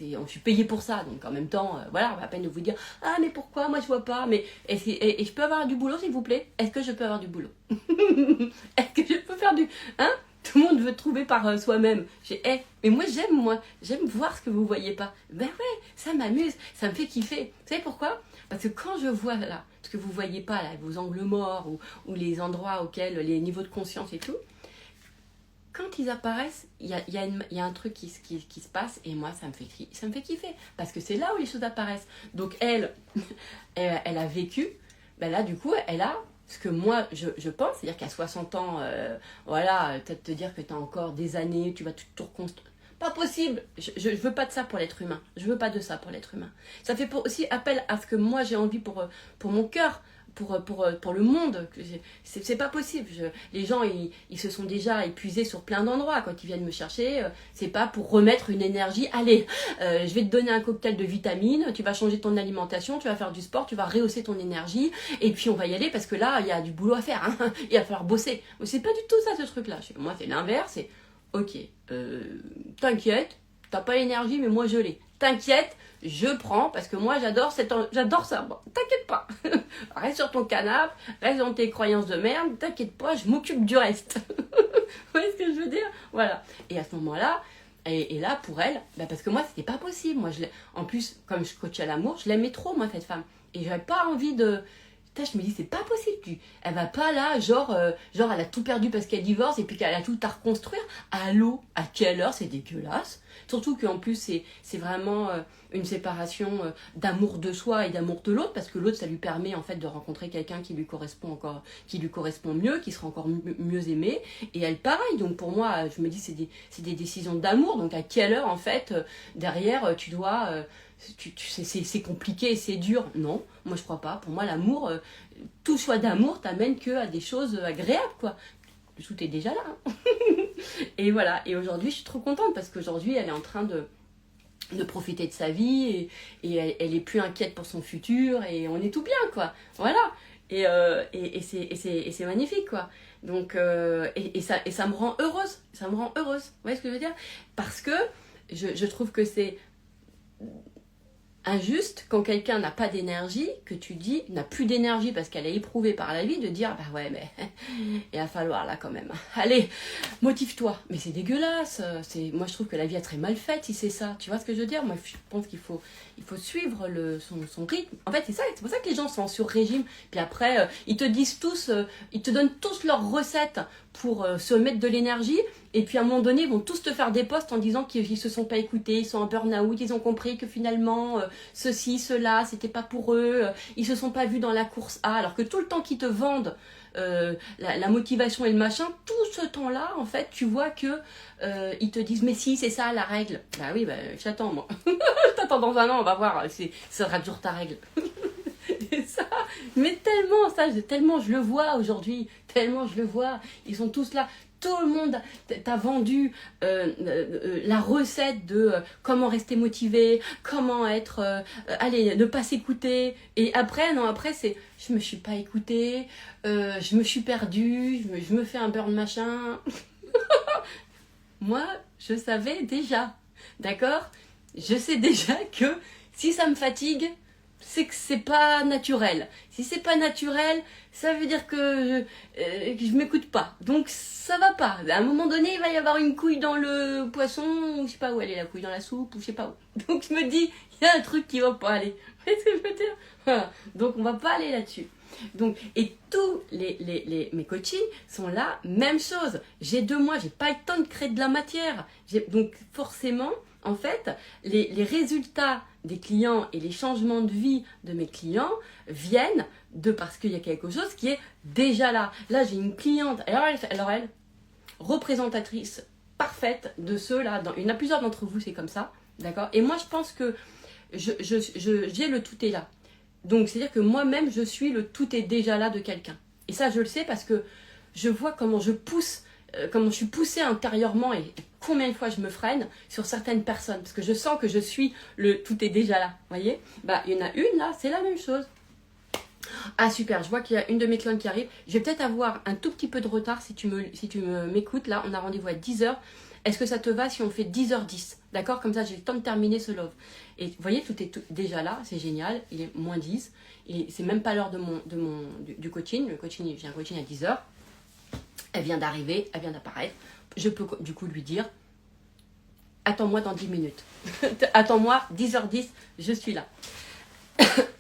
S2: Je suis payée pour ça, donc en même temps, voilà, on va à peine de vous dire, ah mais pourquoi, moi je vois pas, mais et je peux avoir du boulot s'il vous plaît? Est-ce que je peux avoir du boulot? Est-ce que je peux faire du... Hein? Tout le monde veut trouver par soi-même. Mais moi j'aime voir ce que vous voyez pas. Ben ouais, ça m'amuse, ça me fait kiffer. Vous savez pourquoi? Parce que quand je vois là, ce que vous voyez pas là, vos angles morts ou les endroits auxquels, les niveaux de conscience et tout, quand ils apparaissent, il y a un truc qui se passe et moi ça me fait kiffer. Parce que c'est là où les choses apparaissent. Donc elle a vécu, ben là du coup elle a... Ce que moi, je pense, c'est-à-dire qu'à 60 ans, voilà, peut-être te dire que tu as encore des années, tu vas tout reconstruire. Pas possible. Je veux pas de ça pour l'être humain. Je veux pas de ça pour l'être humain. Ça fait aussi appel à ce que moi j'ai envie pour mon cœur, pour le monde. C'est pas possible. Les gens, ils se sont déjà épuisés sur plein d'endroits. Quand ils viennent me chercher, c'est pas pour remettre une énergie. Allez, je vais te donner un cocktail de vitamines, tu vas changer ton alimentation, tu vas faire du sport, tu vas rehausser ton énergie, et puis on va y aller parce que là, il y a du boulot à faire. Hein. Il va falloir bosser. C'est pas du tout ça, ce truc-là. Moi, c'est l'inverse. C'est, ok, t'inquiète, t'as pas l'énergie, mais moi, je l'ai. T'inquiète, je prends parce que moi j'adore ça. Bon, t'inquiète pas. Reste sur ton canapé, reste dans tes croyances de merde, t'inquiète pas, je m'occupe du reste. Vous voyez ce que je veux dire? Voilà. Et à ce moment-là, et là pour elle, bah parce que moi c'était pas possible. Moi en plus, comme je coach à l'amour, je l'aimais trop moi cette femme. Et j'avais pas envie de...
S1: Je me dis, c'est pas possible. Elle va pas là, genre elle a tout perdu parce qu'elle divorce et puis qu'elle a tout à reconstruire. Allô, à quelle heure? C'est dégueulasse. Surtout qu'en plus, c'est vraiment une séparation d'amour de soi et d'amour de l'autre, parce que l'autre, ça lui permet en fait de rencontrer quelqu'un qui lui correspond mieux, qui sera encore mieux aimé. Et elle, pareil. Donc pour moi, je me dis, c'est des décisions d'amour. Donc à quelle heure, en fait, derrière, tu dois... c'est compliqué, c'est dur. Non, moi je crois pas. Pour moi, l'amour, tout choix d'amour t'amène que à des choses agréables, quoi. Tout est déjà là. Hein. Et voilà. Et aujourd'hui, je suis trop contente parce qu'aujourd'hui, elle est en train de profiter de sa vie et elle est plus inquiète pour son futur et on est tout bien, quoi. Voilà. Et c'est magnifique, quoi. Donc, ça me rend heureuse. Ça me rend heureuse. Vous voyez ce que je veux dire? Parce que je trouve que c'est injuste quand quelqu'un n'a pas d'énergie, que tu dis, n'a plus d'énergie parce qu'elle est éprouvée par la vie, de dire, bah ouais, mais il va falloir là quand même. Allez, motive-toi. Mais c'est dégueulasse. Moi, je trouve que la vie est très mal faite si c'est ça. Tu vois ce que je veux dire? Moi, je pense qu'il faut suivre son rythme. En fait, c'est pour ça que les gens sont sur régime. Puis après, ils te disent tous, ils te donnent tous leurs recettes pour se mettre de l'énergie. Et puis à un moment donné, ils vont tous te faire des posts en disant qu'ils se sont pas écoutés, ils sont en burn-out, ils ont compris que finalement, ceci, cela, c'était pas pour eux, ils se sont pas vus dans la course A, alors que tout le temps qu'ils te vendent la motivation et le machin, tout ce temps-là, en fait, tu vois que ils te disent, mais si, c'est ça la règle. Bah oui, bah, j'attends moi. Je t'attends dans un an, on va voir, ça sera toujours ta règle. Et ça, mais tellement je le vois aujourd'hui, tellement je le vois, ils sont tous là. Tout le monde t'a vendu la recette de comment rester motivé, comment être, allez, ne pas s'écouter. Et après, c'est je me suis pas écoutée, je me suis perdue, je me fais un burn machin. Moi, je savais déjà, d'accord? Je sais déjà que si ça me fatigue, c'est que c'est pas naturel. Si c'est pas naturel, ça veut dire que je m'écoute pas. Donc ça va pas. À un moment donné, il va y avoir une couille dans le poisson, ou je sais pas où elle est, la couille dans la soupe, ou je sais pas où. Donc je me dis, il y a un truc qui va pas aller. Vous voyez ce que je veux dire? Voilà. Donc on va pas aller là-dessus. Donc, et tous mes coachings sont là, même chose. J'ai 2 mois, j'ai pas eu le temps de créer de la matière. Donc forcément, en fait, les résultats des clients et les changements de vie de mes clients viennent parce qu'il y a quelque chose qui est déjà là. Là, j'ai une cliente, alors elle, représentatrice parfaite de ceux-là. Il y en a plusieurs d'entre vous, c'est comme ça, d'accord? Et moi, je pense que j'ai le tout est là. Donc, c'est-à-dire que moi-même, je suis le tout est déjà là de quelqu'un. Et ça, je le sais parce que je vois comment je pousse, comment je suis poussée intérieurement et combien de fois je me freine sur certaines personnes. Parce que je sens que je suis le tout est déjà là. Vous voyez? Bah, il y en a une là, c'est la même chose. Ah super, je vois qu'il y a une de mes clientes qui arrive. Je vais peut-être avoir un tout petit peu de retard si tu m'écoutes. Là, on a rendez-vous à 10h. Est-ce que ça te va si on fait 10h10? D'accord? Comme ça, j'ai le temps de terminer ce love. Et vous voyez, tout est déjà là, c'est génial. Il est moins 10. Et c'est même pas l'heure du coaching. J'ai un coaching à 10h. Elle vient d'arriver, elle vient d'apparaître. Je peux du coup lui dire, attends-moi dans 10 minutes. Attends-moi, 10h10, je suis là.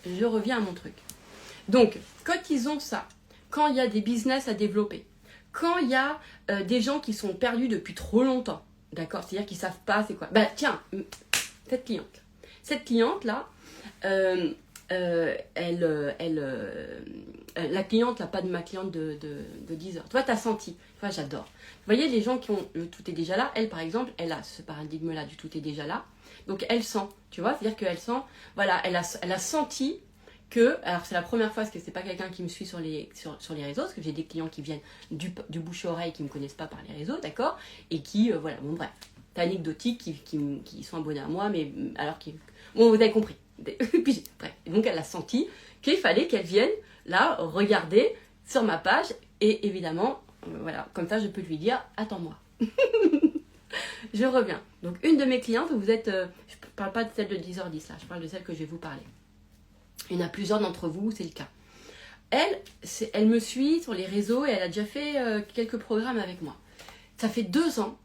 S1: Je reviens à mon truc. Donc, quand ils ont ça, quand il y a des business à développer, quand il y a des gens qui sont perdus depuis trop longtemps, d'accord? C'est-à-dire qu'ils ne savent pas c'est quoi. Bah tiens, cette cliente-là, la cliente, là, pas de ma cliente de 10h. Toi, tu as senti. Toi, j'adore. Vous voyez, les gens qui ont le tout est déjà là, elle, par exemple, elle a ce paradigme-là du tout est déjà là. Donc, elle sent, tu vois? C'est-à-dire qu'elle sent, voilà, elle a senti alors c'est la première fois, parce que c'est pas quelqu'un qui me suit sur les réseaux, parce que j'ai des clients qui viennent du bouche-oreille, qui me connaissent pas par les réseaux, d'accord? Et qui, voilà, bon bref, c'est anecdotique, qui sont abonnés à moi, mais alors bon, vous avez compris. Puis, bref, donc elle a senti qu'il fallait qu'elle vienne, là, regarder sur ma page, et évidemment, voilà, comme ça je peux lui dire, attends-moi. Je reviens. Donc une de mes clientes, vous êtes, je parle pas de celle de 10h10 là, je parle de celle que je vais vous parler. Il y en a plusieurs d'entre vous, c'est le cas. Elle me suit sur les réseaux et elle a déjà fait quelques programmes avec moi. Ça fait 2 ans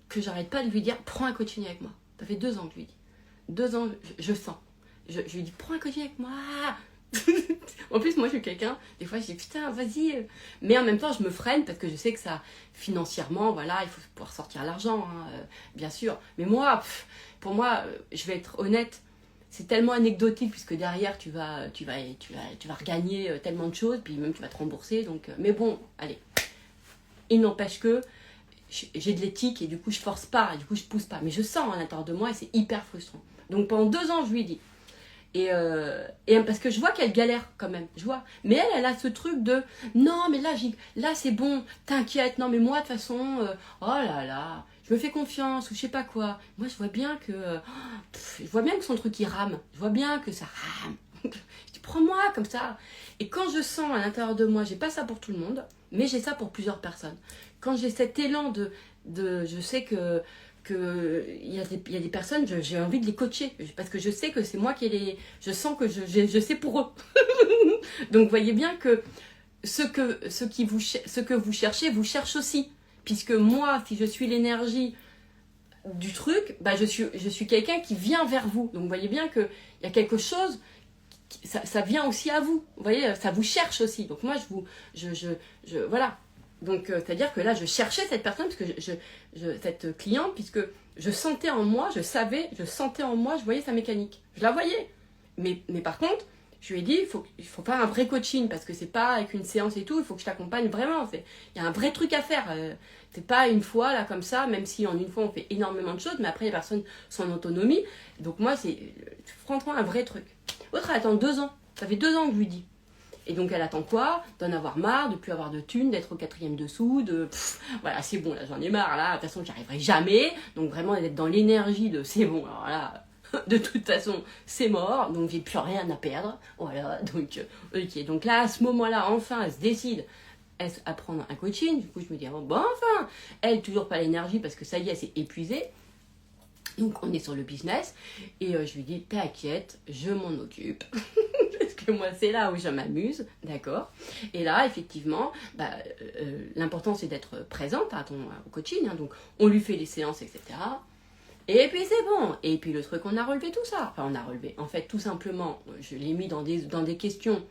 S1: que j'arrête pas de lui dire, prends un coaching avec moi. Ça fait 2 ans que je lui dis. 2 ans, je sens. Je lui dis, prends un coaching avec moi.
S2: En plus, moi, je suis quelqu'un, des fois, je dis putain, vas-y. Mais en même temps, je me freine parce que je sais que ça, financièrement, voilà, il faut pouvoir sortir l'argent, hein, bien sûr. Mais moi, pour moi, je vais être honnête, c'est tellement anecdotique puisque derrière, tu vas regagner tellement de choses, puis même tu vas te rembourser. Donc, mais bon, allez. Il n'empêche que j'ai de l'éthique et du coup, je force pas, et du coup, je pousse pas. Mais je sens à l'intérieur de moi et c'est hyper frustrant. Donc, pendant 2 ans, je lui ai dit. Et parce que je vois qu'elle galère quand même, je vois. Mais elle a ce truc de non, mais là c'est bon, t'inquiète, non, mais moi de toute façon, oh là là, je me fais confiance ou je sais pas quoi. Moi je vois bien que, je vois bien que son truc il rame, je vois bien que ça rame. Je dis prends-moi comme ça. Et quand je sens à l'intérieur de moi, j'ai pas ça pour tout le monde, mais j'ai ça pour plusieurs personnes. Quand j'ai cet élan je sais que il y a des personnes, j'ai envie de les coacher parce que je sais que c'est moi qui je sens que je sais pour eux. Donc voyez bien que ce que vous cherchez vous cherche aussi, puisque moi si je suis l'énergie du truc, bah je suis quelqu'un qui vient vers vous. Donc voyez bien que il y a quelque chose, ça vient aussi à vous. Vous voyez, ça vous cherche aussi. Donc moi voilà. Donc, c'est-à-dire que là, je cherchais cette personne, parce que cette cliente, puisque je sentais en moi, je sentais en moi, je voyais sa mécanique. Je la voyais. Mais par contre, je lui ai dit, il faut faire un vrai coaching, parce que c'est pas avec une séance et tout, il faut que je t'accompagne vraiment. Il y a un vrai truc à faire. C'est pas une fois, là, comme ça, même si en une fois, on fait énormément de choses, mais après, les personnes sont en autonomie. Donc moi, c'est franchement un vrai truc. L'autre, elle attend 2 ans. Ça fait 2 ans que je lui dis. Et donc elle attend quoi? D'en avoir marre, de plus avoir de thunes, d'être au 4e dessous, voilà, c'est bon, là j'en ai marre, là, de toute façon j'y arriverai jamais. Donc vraiment d'être dans l'énergie de c'est bon, alors là, de toute façon c'est mort, donc j'ai plus rien à perdre. Voilà, donc ok. Donc là, à ce moment-là, enfin, elle se décide à prendre un coaching. Du coup, je me dis, bon, enfin, elle, toujours pas l'énergie parce que ça y est, elle s'est épuisée. Donc on est sur le business et je lui dis t'inquiète, je m'en occupe parce que moi c'est là où je m'amuse, d'accord. Et là effectivement, l'important c'est d'être présente au coaching, hein, donc on lui fait les séances etc. Et puis c'est bon. Et puis le truc on a relevé tout ça, enfin on a relevé. En fait tout simplement, je l'ai mis dans des questions.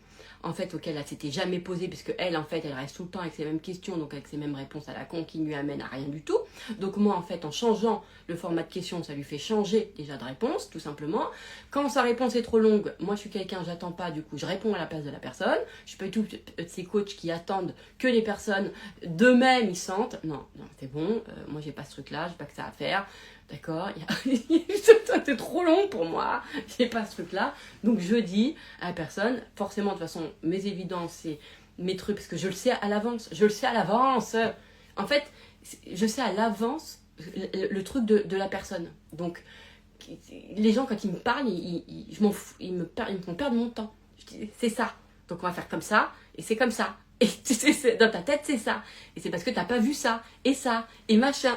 S2: En fait, auquel elle s'était jamais posée, puisque elle, en fait, elle reste tout le temps avec ces mêmes questions, donc avec ces mêmes réponses à la con qui ne lui amènent à rien du tout. Donc moi, en fait, en changeant le format de questions, ça lui fait changer déjà de réponse, tout simplement. Quand sa réponse est trop longue, moi je suis quelqu'un, j'attends pas, du coup je réponds à la place de la personne. Je suis pas du tout de ces coachs qui attendent que les personnes d'eux-mêmes ils sentent. Non, c'est bon, moi j'ai pas ce truc-là, j'ai pas que ça à faire. D'accord, c'est trop long pour moi, j'ai pas ce truc-là. Donc je dis à la personne, forcément de toute façon, mes évidences et mes trucs, parce que je le sais à l'avance, En fait, je sais à l'avance le truc de la personne. Donc les gens quand ils me parlent, je m'en fous, ils me font perdre mon temps. Je dis, c'est ça, donc on va faire comme ça, et c'est comme ça. Et dans ta tête, c'est ça. Et c'est parce que t'as pas vu ça, et machin.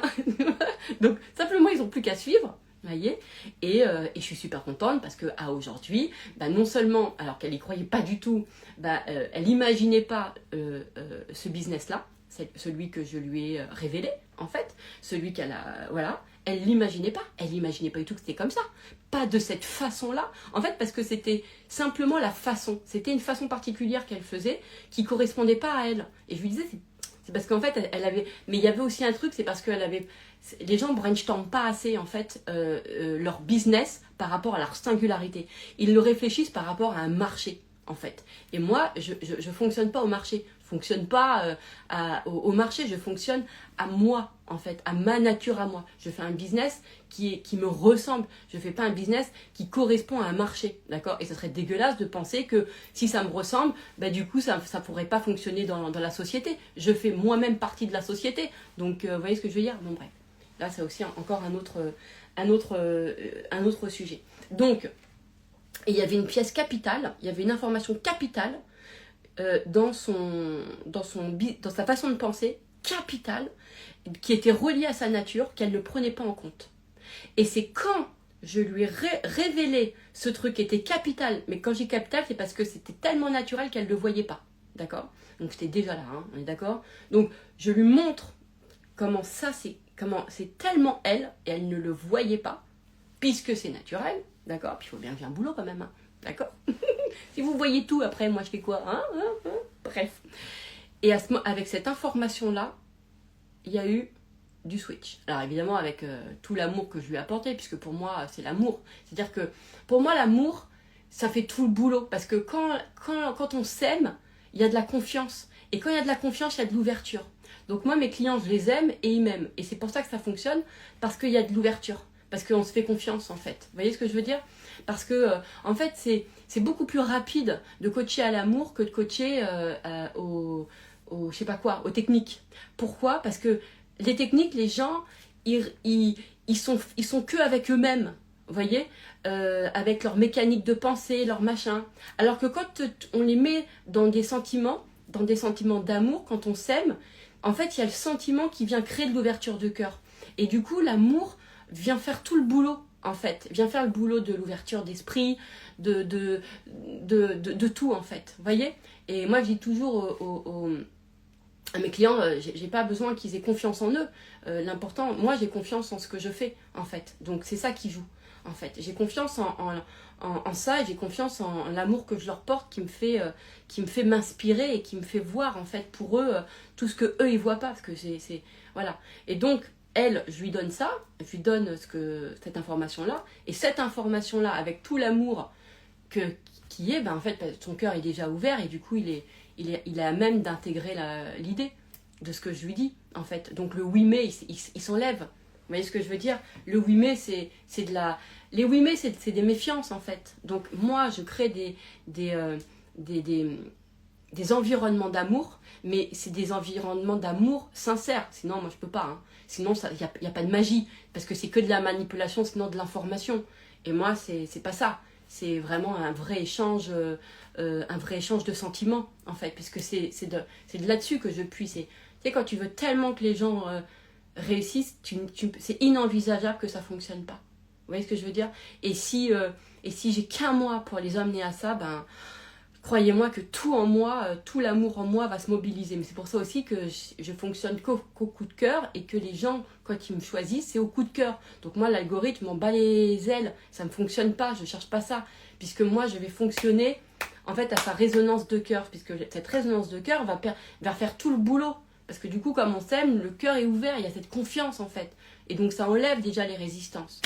S2: Donc, simplement, ils ont plus qu'à suivre, voyez. Et je suis super contente parce qu'à aujourd'hui, non seulement, alors qu'elle y croyait pas du tout, elle n'imaginait pas ce business-là, celui que je lui ai révélé, en fait. Celui qu'elle a, voilà. Elle l'imaginait pas. Elle n'imaginait pas du tout que c'était comme ça. Pas de cette façon-là. En fait, parce que c'était simplement la façon. C'était une façon particulière qu'elle faisait qui correspondait pas à elle. Et je lui disais, c'est parce qu'en fait, elle avait... Mais il y avait aussi un truc, c'est parce qu'elle avait... Les gens brainstorment pas assez, en fait, leur business par rapport à leur singularité. Ils le réfléchissent par rapport à un marché, en fait. Et moi, je fonctionne pas au marché. Je fonctionne pas au marché, je fonctionne à moi, en fait, à ma nature à moi. Je fais un business qui me ressemble. Je fais pas un business qui correspond à un marché, d'accord? Et ça serait dégueulasse de penser que si ça me ressemble, du coup, ça pourrait pas fonctionner dans la société. Je fais moi-même partie de la société. Donc, vous voyez ce que je veux dire? Bon, bref. Là, c'est aussi encore un autre sujet. Donc, et il y avait une pièce capitale, il y avait une information capitale dans sa façon de penser, capitale, qui était reliée à sa nature, qu'elle ne prenait pas en compte. Et c'est quand je lui ai révélé ce truc qui était capital, mais quand j'ai capital, c'est parce que c'était tellement naturel qu'elle ne le voyait pas. D'accord? Donc c'était déjà là, hein, on est d'accord? Donc je lui montre comment c'est tellement elle, et elle ne le voyait pas, puisque c'est naturel, d'accord? Puis il faut bien que j'ai un boulot quand même, hein. D'accord. Si vous voyez tout, après, moi, je fais quoi, hein. Bref. Et avec cette information-là, il y a eu du switch. Alors évidemment, avec tout l'amour que je lui ai apporté, puisque pour moi, c'est l'amour. C'est-à-dire que, pour moi, l'amour, ça fait tout le boulot. Parce que quand on s'aime, il y a de la confiance. Et quand il y a de la confiance, il y a de l'ouverture. Donc moi, mes clients, je les aime et ils m'aiment. Et c'est pour ça que ça fonctionne, parce qu'il y a de l'ouverture. Parce qu'on se fait confiance, en fait. Vous voyez ce que je veux dire? Parce que, en fait, c'est beaucoup plus rapide de coacher à l'amour que de coacher je sais pas quoi, aux techniques. Pourquoi? Parce que les techniques, les gens, ils sont que avec eux-mêmes. Vous voyez, avec leur mécanique de pensée, leur machin. Alors que quand on les met dans des sentiments d'amour, quand on s'aime, en fait, il y a le sentiment qui vient créer de l'ouverture de cœur. Et du coup, l'amour vient faire tout le boulot, en fait. Vient faire le boulot de l'ouverture d'esprit, de tout, en fait. Vous voyez? Et moi, je dis toujours à mes clients, j'ai pas besoin qu'ils aient confiance en eux. L'important, moi, j'ai confiance en ce que je fais, en fait. Donc, c'est ça qui joue, en fait. J'ai confiance en ça, et j'ai confiance en l'amour que je leur porte qui me fait m'inspirer et qui me fait voir, en fait, pour eux, tout ce que eux ils voient pas. Parce que voilà. Et donc, elle, je lui donne ça, je lui donne cette information-là. Et cette information-là, avec tout l'amour qui est, ben, en fait, son cœur est déjà ouvert et du coup, il est à même d'intégrer l'idée de ce que je lui dis, en fait. Donc le oui mais, il s'enlève. Vous voyez ce que je veux dire? Le oui mais, c'est de la... Les oui mais, c'est des méfiances, en fait. Donc moi, je crée des environnements d'amour, mais c'est des environnements d'amour sincères. Sinon, moi, je peux pas. Hein. Sinon, il n'y a pas de magie, parce que c'est que de la manipulation, sinon de l'information. Et moi, c'est pas ça. C'est vraiment un vrai échange de sentiments, en fait, puisque c'est de là-dessus que je puise. Tu sais, quand tu veux tellement que les gens réussissent, c'est inenvisageable que ça fonctionne pas. Vous voyez ce que je veux dire? Et si j'ai qu'un mois pour les emmener à ça, ben, croyez-moi que tout en moi, tout l'amour en moi va se mobiliser. Mais c'est pour ça aussi que je fonctionne qu'au coup de cœur et que les gens, quand ils me choisissent, c'est au coup de cœur. Donc moi, l'algorithme m'en bat les ailes. Ça ne fonctionne pas, je ne cherche pas ça. Puisque moi, je vais fonctionner en fait à sa résonance de cœur. Puisque cette résonance de cœur va faire tout le boulot. Parce que du coup, comme on s'aime, le cœur est ouvert, il y a cette confiance en fait. Et donc ça enlève déjà les résistances.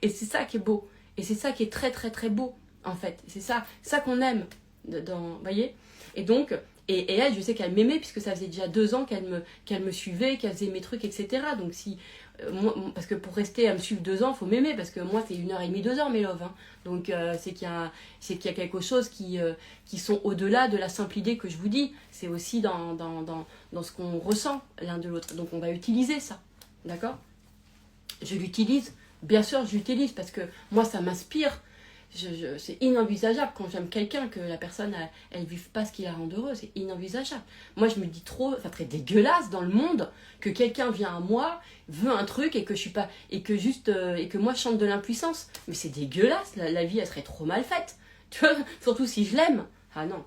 S2: Et c'est ça qui est beau. Et c'est ça qui est très très très beau. En fait, c'est ça qu'on aime, vous voyez. Et donc, et elle, je sais qu'elle m'aimait, puisque ça faisait déjà 2 ans qu'elle me suivait, qu'elle faisait mes trucs, etc. Donc si, parce que pour rester à me suivre 2 ans, il faut m'aimer, parce que moi, c'est 1h30, 2 heures, mes loves. Hein. Donc, c'est qu'il y a quelque chose qui sont au-delà de la simple idée que je vous dis. C'est aussi dans ce qu'on ressent l'un de l'autre. Donc, on va utiliser ça, d'accord? Je l'utilise, bien sûr, je l'utilise, parce que moi, ça m'inspire. C'est inenvisageable quand j'aime quelqu'un que la personne elle vive pas ce qui la rend heureux, c'est inenvisageable. Moi je me dis ça serait dégueulasse dans le monde que quelqu'un vient à moi, veut un truc et que je suis pas et que moi je chante de l'impuissance. Mais c'est dégueulasse, la vie elle serait trop mal faite. Tu vois, surtout si je l'aime. Ah non.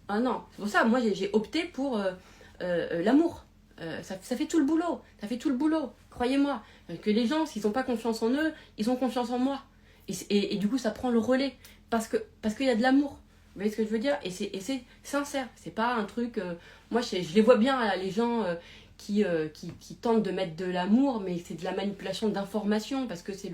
S2: C'est pour ça moi j'ai opté pour l'amour. Ça fait tout le boulot. Ça fait tout le boulot. Croyez-moi que les gens s'ils n'ont pas confiance en eux, ils ont confiance en moi. Et du coup, ça prend le relais. Parce qu'il y a de l'amour. Vous voyez ce que je veux dire? Et c'est sincère. C'est pas un truc... moi, je les vois bien, là, les gens qui tentent de mettre de l'amour, mais c'est de la manipulation d'informations. Parce que c'est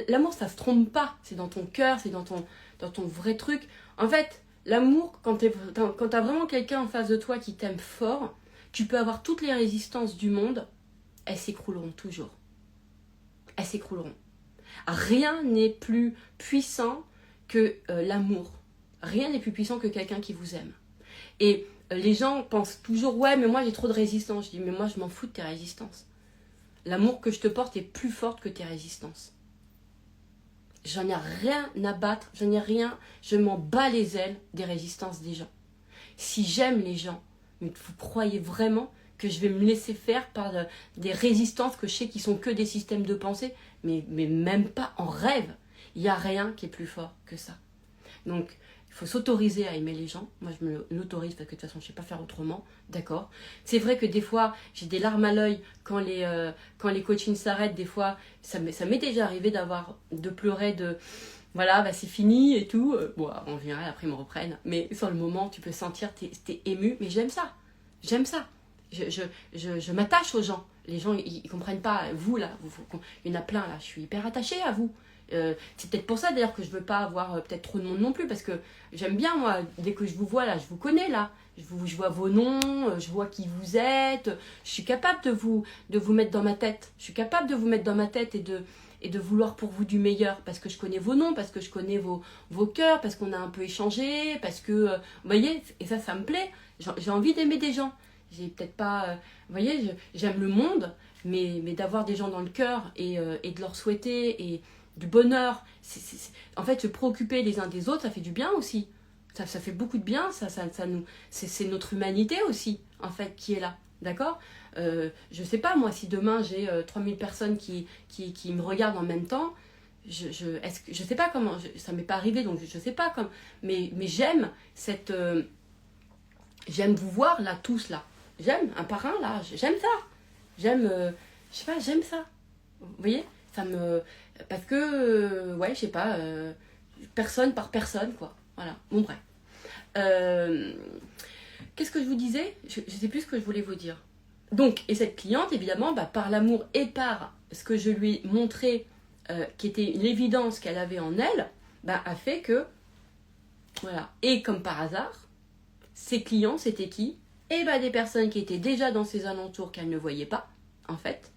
S2: l'amour, ça se trompe pas. C'est dans ton cœur, c'est dans ton vrai truc. En fait, l'amour, quand t'as vraiment quelqu'un en face de toi qui t'aime fort, tu peux avoir toutes les résistances du monde. Elles s'écrouleront toujours. Elles s'écrouleront. Rien n'est plus puissant que l'amour. Rien n'est plus puissant que quelqu'un qui vous aime. Et les gens pensent toujours, ouais, mais moi j'ai trop de résistance. Je dis, mais moi je m'en fous de tes résistances. L'amour que je te porte est plus forte que tes résistances. J'en ai rien à battre, j'en ai rien, je m'en bats les ailes des résistances des gens. Si j'aime les gens, mais vous croyez vraiment que je vais me laisser faire par des résistances que je sais qui sont que des systèmes de pensée, mais même pas en rêve. Il n'y a rien qui est plus fort que ça. Donc, il faut s'autoriser à aimer les gens. Moi, je me l'autorise parce que de toute façon, je ne sais pas faire autrement. D'accord. C'est vrai que des fois, j'ai des larmes à l'œil quand les coachings s'arrêtent. Des fois, ça m'est déjà arrivé de pleurer voilà, bah c'est fini et tout. Bon, en général, après, ils me reprennent. Mais sur le moment, tu peux sentir, t'es ému. Mais j'aime ça. J'aime ça. Je m'attache aux gens. Les gens, ils comprennent pas. Vous, là, il y en a plein, là. Je suis hyper attachée à vous. C'est peut-être pour ça, d'ailleurs, que je veux pas avoir peut-être trop de monde non plus. Parce que j'aime bien, moi, dès que je vous vois, là, je vous connais, là. Je vois vos noms, je vois qui vous êtes. Je suis capable de vous mettre dans ma tête. Je suis capable de vous mettre dans ma tête et de vouloir pour vous du meilleur, parce que je connais vos noms, parce que je connais vos cœurs, parce qu'on a un peu échangé, parce que, vous voyez, et ça me plaît. J'ai envie d'aimer des gens. J'ai peut-être pas, vous voyez, j'aime le monde, mais d'avoir des gens dans le cœur et de leur souhaiter et du bonheur. En fait, se préoccuper les uns des autres, ça fait du bien aussi. Ça fait beaucoup de bien, c'est notre humanité aussi, en fait, qui est là. D'accord. Je sais pas, moi, si demain j'ai 3000 personnes qui me regardent en même temps, je sais pas comment, ça m'est pas arrivé, donc je sais pas comment, mais j'aime j'aime vous voir là, tous là. J'aime un par un là, j'aime ça. J'aime, je sais pas, j'aime ça. Vous voyez, parce que, ouais, je sais pas, personne par personne, quoi. Voilà, bon, bref. Qu'est-ce que je vous disais? Je sais plus ce que je voulais vous dire. Donc, et cette cliente, évidemment, bah, par l'amour et par ce que je lui ai montré, qui était l'évidence qu'elle avait en elle, bah, a fait que, voilà. Et comme par hasard, ses clients, c'était qui? Eh bah, des personnes qui étaient déjà dans ses alentours qu'elle ne voyait pas, en fait.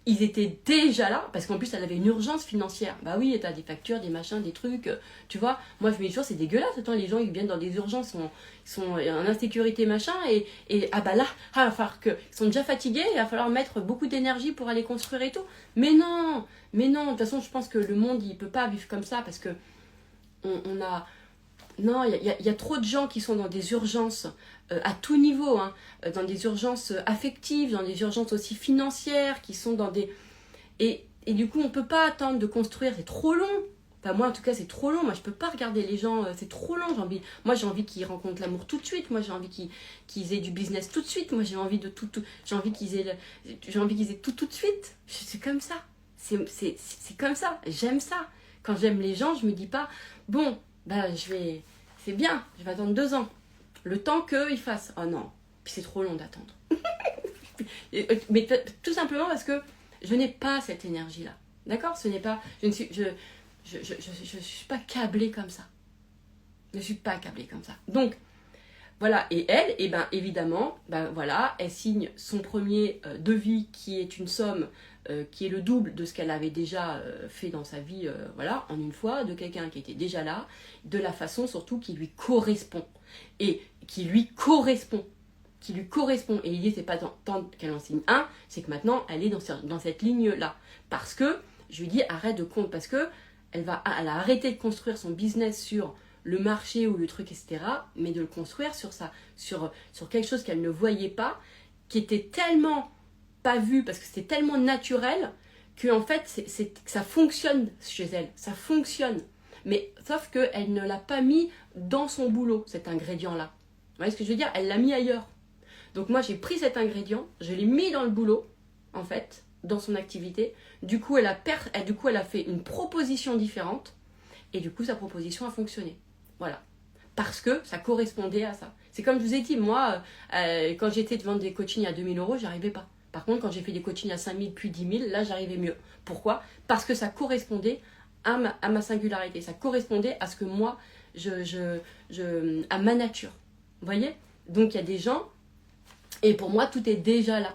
S2: Ils étaient déjà là, parce qu'en plus, elle avait une urgence financière. Bah oui, t'as des factures, des machins, des trucs, tu vois. Moi, je me dis toujours, c'est dégueulasse. Attends, les gens, ils viennent dans des urgences, ils sont en insécurité, machin, et ah bah là, il va falloir ils sont déjà fatigués, il va falloir mettre beaucoup d'énergie pour aller construire et tout. Mais non, de toute façon, je pense que le monde, il peut pas vivre comme ça, parce que on a... Non, il y a trop de gens qui sont dans des urgences à tout niveau, hein, dans des urgences affectives, dans des urgences aussi financières, qui sont dans des... Et du coup, on ne peut pas attendre de construire, c'est trop long. Enfin, moi, en tout cas, c'est trop long. Moi, je ne peux pas regarder les gens, c'est trop long. Moi, j'ai envie qu'ils rencontrent l'amour tout de suite. Moi, j'ai envie qu'ils aient du business tout de suite. Moi, j'ai envie de tout j'ai envie qu'ils aient tout de suite. C'est comme ça. C'est comme ça. J'aime ça. Quand j'aime les gens, je me dis pas, bon... Bah, c'est bien, je vais attendre 2 ans. Le temps qu'ils fassent. Oh non, puis c'est trop long d'attendre. Mais tout simplement parce que je n'ai pas cette énergie-là. D'accord. Je ne suis pas câblée comme ça. Je ne suis pas câblée comme ça. Donc, voilà. Et elle, et ben, évidemment, ben, voilà, elle signe son premier devis qui est une somme qui est le double de ce qu'elle avait déjà fait dans sa vie, voilà, en une fois, de quelqu'un qui était déjà là, de la façon surtout qui lui correspond. Et qui lui correspond. Et l'idée, c'est pas tant qu'elle en signe un, c'est que maintenant, elle est dans cette ligne-là. Parce que, je lui dis, arrête de compte, parce que elle a arrêté de construire son business sur le marché ou le truc, etc., mais de le construire sur quelque chose qu'elle ne voyait pas, qui était tellement pas vu parce que c'était tellement naturel que en fait ça fonctionne chez elle, ça fonctionne, mais sauf que elle ne l'a pas mis dans son boulot, cet ingrédient là. Vous voyez ce que je veux dire? Elle l'a mis ailleurs. Donc moi j'ai pris cet ingrédient, je l'ai mis dans le boulot, en fait, dans son activité. Du coup elle a fait une proposition différente et du coup sa proposition a fonctionné. Voilà, parce que ça correspondait à ça. C'est comme je vous ai dit, moi quand j'étais de vendre des coachings à 2000 €, j'arrivais pas. Par contre, quand j'ai fait des coachings à 5000 puis 10 000, là, j'arrivais mieux. Pourquoi? Parce que ça correspondait à ma singularité. Ça correspondait à ce que moi, à ma nature. Vous voyez? Donc, il y a des gens, et pour moi, tout est déjà là.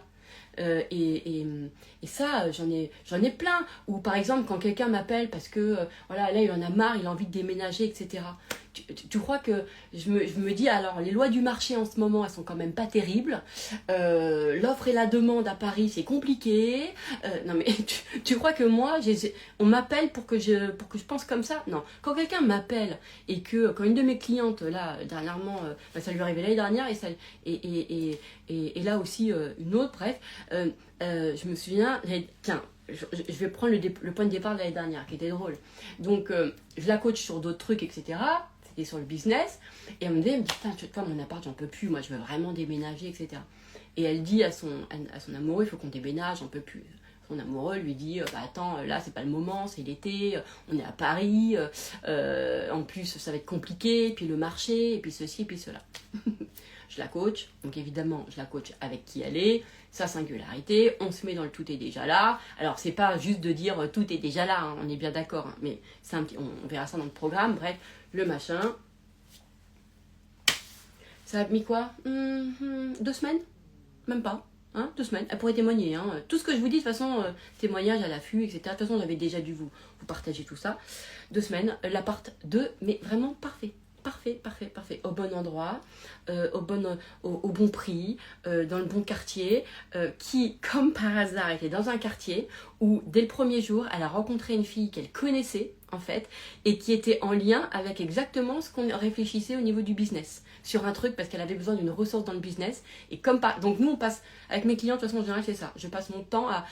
S2: Et ça, j'en ai plein. Ou par exemple, quand quelqu'un m'appelle parce que, voilà, là, il en a marre, il a envie de déménager, etc. Tu crois que je me dis, alors, les lois du marché en ce moment, elles sont quand même pas terribles. L'offre et la demande à Paris, c'est compliqué. Non, mais tu crois que moi, on m'appelle pour que je pense comme ça? Non. Quand quelqu'un m'appelle et quand une de mes clientes, là, dernièrement, ça lui est arrivé l'année dernière, et là aussi, une autre, bref, je me souviens, tiens, je vais prendre le point de départ de l'année dernière, qui était drôle. Donc, je la coach sur d'autres trucs, etc. C'était sur le business. Et elle me dit, putain, tu vois, mon appart, j'en peux plus. Moi, je veux vraiment déménager, etc. Et elle dit à son amoureux, il faut qu'on déménage, j'en peux plus. Ton amoureux lui dit bah attends, là c'est pas le moment, c'est l'été, on est à Paris, en plus ça va être compliqué, puis le marché, et puis ceci, et puis cela. Je la coach, donc évidemment je la coach avec qui elle est, sa singularité, on se met dans le tout est déjà là. Alors c'est pas juste de dire tout est déjà là, hein, on est bien d'accord, hein, mais c'est on verra ça dans le programme, bref, le machin. Ça a mis quoi 2 semaines? Même pas. Hein, 2 semaines, elle pourrait témoigner. Hein. Tout ce que je vous dis, de toute façon, témoignage à l'affût, etc. De toute façon, j'avais déjà dû vous partager tout ça. 2 semaines, l'appart 2, mais vraiment parfait. Parfait. Au bon endroit, au bon prix, dans le bon quartier, qui, comme par hasard, était dans un quartier où, dès le premier jour, elle a rencontré une fille qu'elle connaissait, en fait, et qui était en lien avec exactement ce qu'on réfléchissait au niveau du business. Sur un truc, parce qu'elle avait besoin d'une ressource dans le business. Et comme pas. Donc, nous, on passe, avec mes clients, de toute façon, en général, c'est ça. Je passe mon temps à.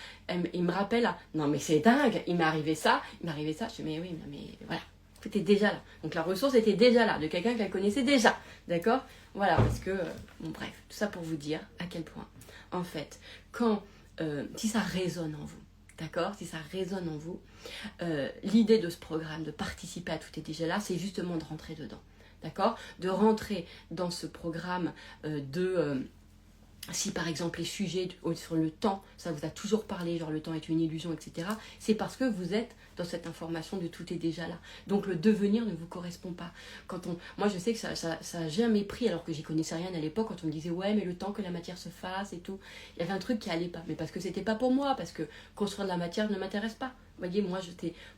S2: Ils me rappellent à. Non, mais c'est dingue, il m'est arrivé ça. Je dis, mais oui, mais voilà. Tout était déjà là. Donc la ressource était déjà là, de quelqu'un qu'elle connaissait déjà. D'accord? Voilà, parce que, bon bref, tout ça pour vous dire à quel point, en fait, quand, si ça résonne en vous, d'accord? Si ça résonne en vous, l'idée de ce programme, de participer à Tout est déjà là, c'est justement de rentrer dedans. D'accord? De rentrer dans ce programme si par exemple les sujets sur le temps, ça vous a toujours parlé, genre le temps est une illusion, etc., c'est parce que vous êtes dans cette information de tout est déjà là. Donc le devenir ne vous correspond pas. Moi je sais que ça a jamais pris, alors que j'y connaissais rien à l'époque, quand on me disait ouais mais le temps que la matière se fasse et tout, il y avait un truc qui allait pas. Mais parce que c'était pas pour moi, parce que construire de la matière ne m'intéresse pas. Vous voyez,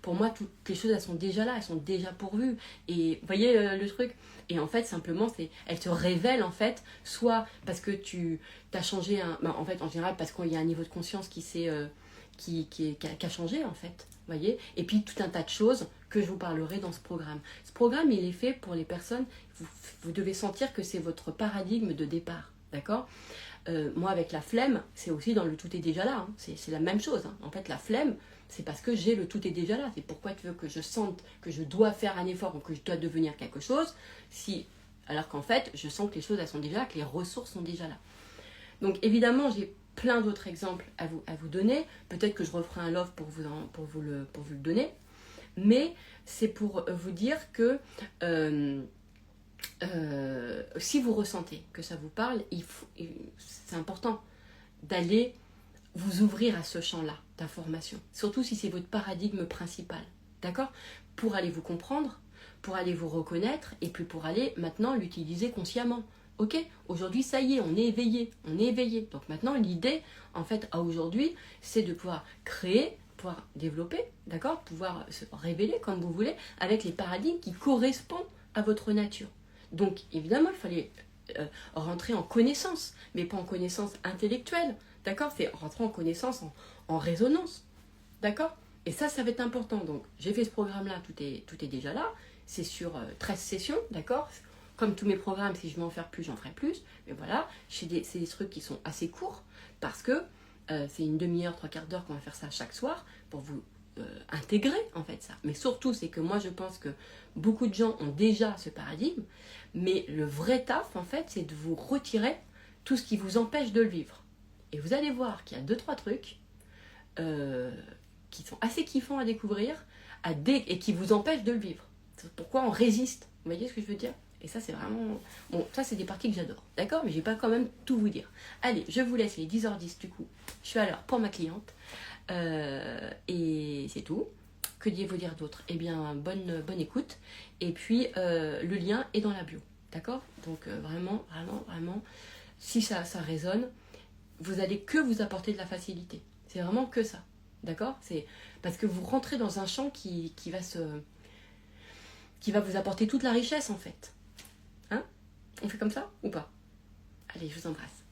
S2: pour moi, toutes les choses, elles sont déjà là, elles sont déjà pourvues. Et vous voyez le truc? Et en fait, simplement, elles te révèlent, en fait, soit parce que tu as changé, en fait, en général, parce qu'il y a un niveau de conscience qui a changé, en fait. Vous voyez? Et puis, tout un tas de choses que je vous parlerai dans ce programme. Ce programme, il est fait pour les personnes, vous devez sentir que c'est votre paradigme de départ. D'accord? Moi, avec la flemme, c'est aussi dans le tout est déjà là. Hein. C'est la même chose. Hein. En fait, la flemme, c'est parce que j'ai le tout est déjà là. C'est pourquoi tu veux que je sente que je dois faire un effort ou que je dois devenir quelque chose, alors qu'en fait, je sens que les choses elles sont déjà là, que les ressources sont déjà là. Donc évidemment, j'ai plein d'autres exemples à vous donner. Peut-être que je referai un love pour vous le donner. Mais c'est pour vous dire que si vous ressentez que ça vous parle, c'est important d'aller vous ouvrir à ce champ-là d'information, surtout si c'est votre paradigme principal, d'accord? Pour aller vous comprendre, pour aller vous reconnaître, et puis pour aller maintenant l'utiliser consciemment. Ok, aujourd'hui ça y est, on est éveillé. Donc maintenant l'idée, en fait, à aujourd'hui, c'est de pouvoir créer, pouvoir développer, d'accord? Pouvoir se révéler comme vous voulez, avec les paradigmes qui correspondent à votre nature. Donc évidemment, il fallait rentrer en connaissance, mais pas en connaissance intellectuelle. D'accord? C'est rentrer en connaissance, en résonance. D'accord? Et ça va être important. Donc, j'ai fait ce programme-là, tout est déjà là. C'est sur 13 sessions, d'accord? Comme tous mes programmes, si je veux en faire plus, j'en ferai plus. Mais voilà, c'est des trucs qui sont assez courts, parce que c'est une demi-heure, 3/4 d'heure qu'on va faire ça chaque soir, pour vous intégrer, en fait, ça. Mais surtout, c'est que moi, je pense que beaucoup de gens ont déjà ce paradigme, mais le vrai taf, en fait, c'est de vous retirer tout ce qui vous empêche de le vivre. Et vous allez voir qu'il y a 2-3 trucs qui sont assez kiffants à découvrir et qui vous empêchent de le vivre. C'est pourquoi on résiste. Vous voyez ce que je veux dire? Et ça, c'est vraiment... Bon, ça, c'est des parties que j'adore. D'accord? Mais je ne vais pas quand même tout vous dire. Allez, je vous laisse, il est 10h10 du coup. Je suis à l'heure pour ma cliente. Et c'est tout. Que vous dire d'autre? Eh bien, bonne écoute. Et puis, le lien est dans la bio. D'accord? Donc, vraiment, si ça résonne, vous allez que vous apporter de la facilité. C'est vraiment que ça. D'accord? C'est parce que vous rentrez dans un champ qui va vous apporter toute la richesse, en fait. Hein? On fait comme ça ou pas? Allez, je vous embrasse.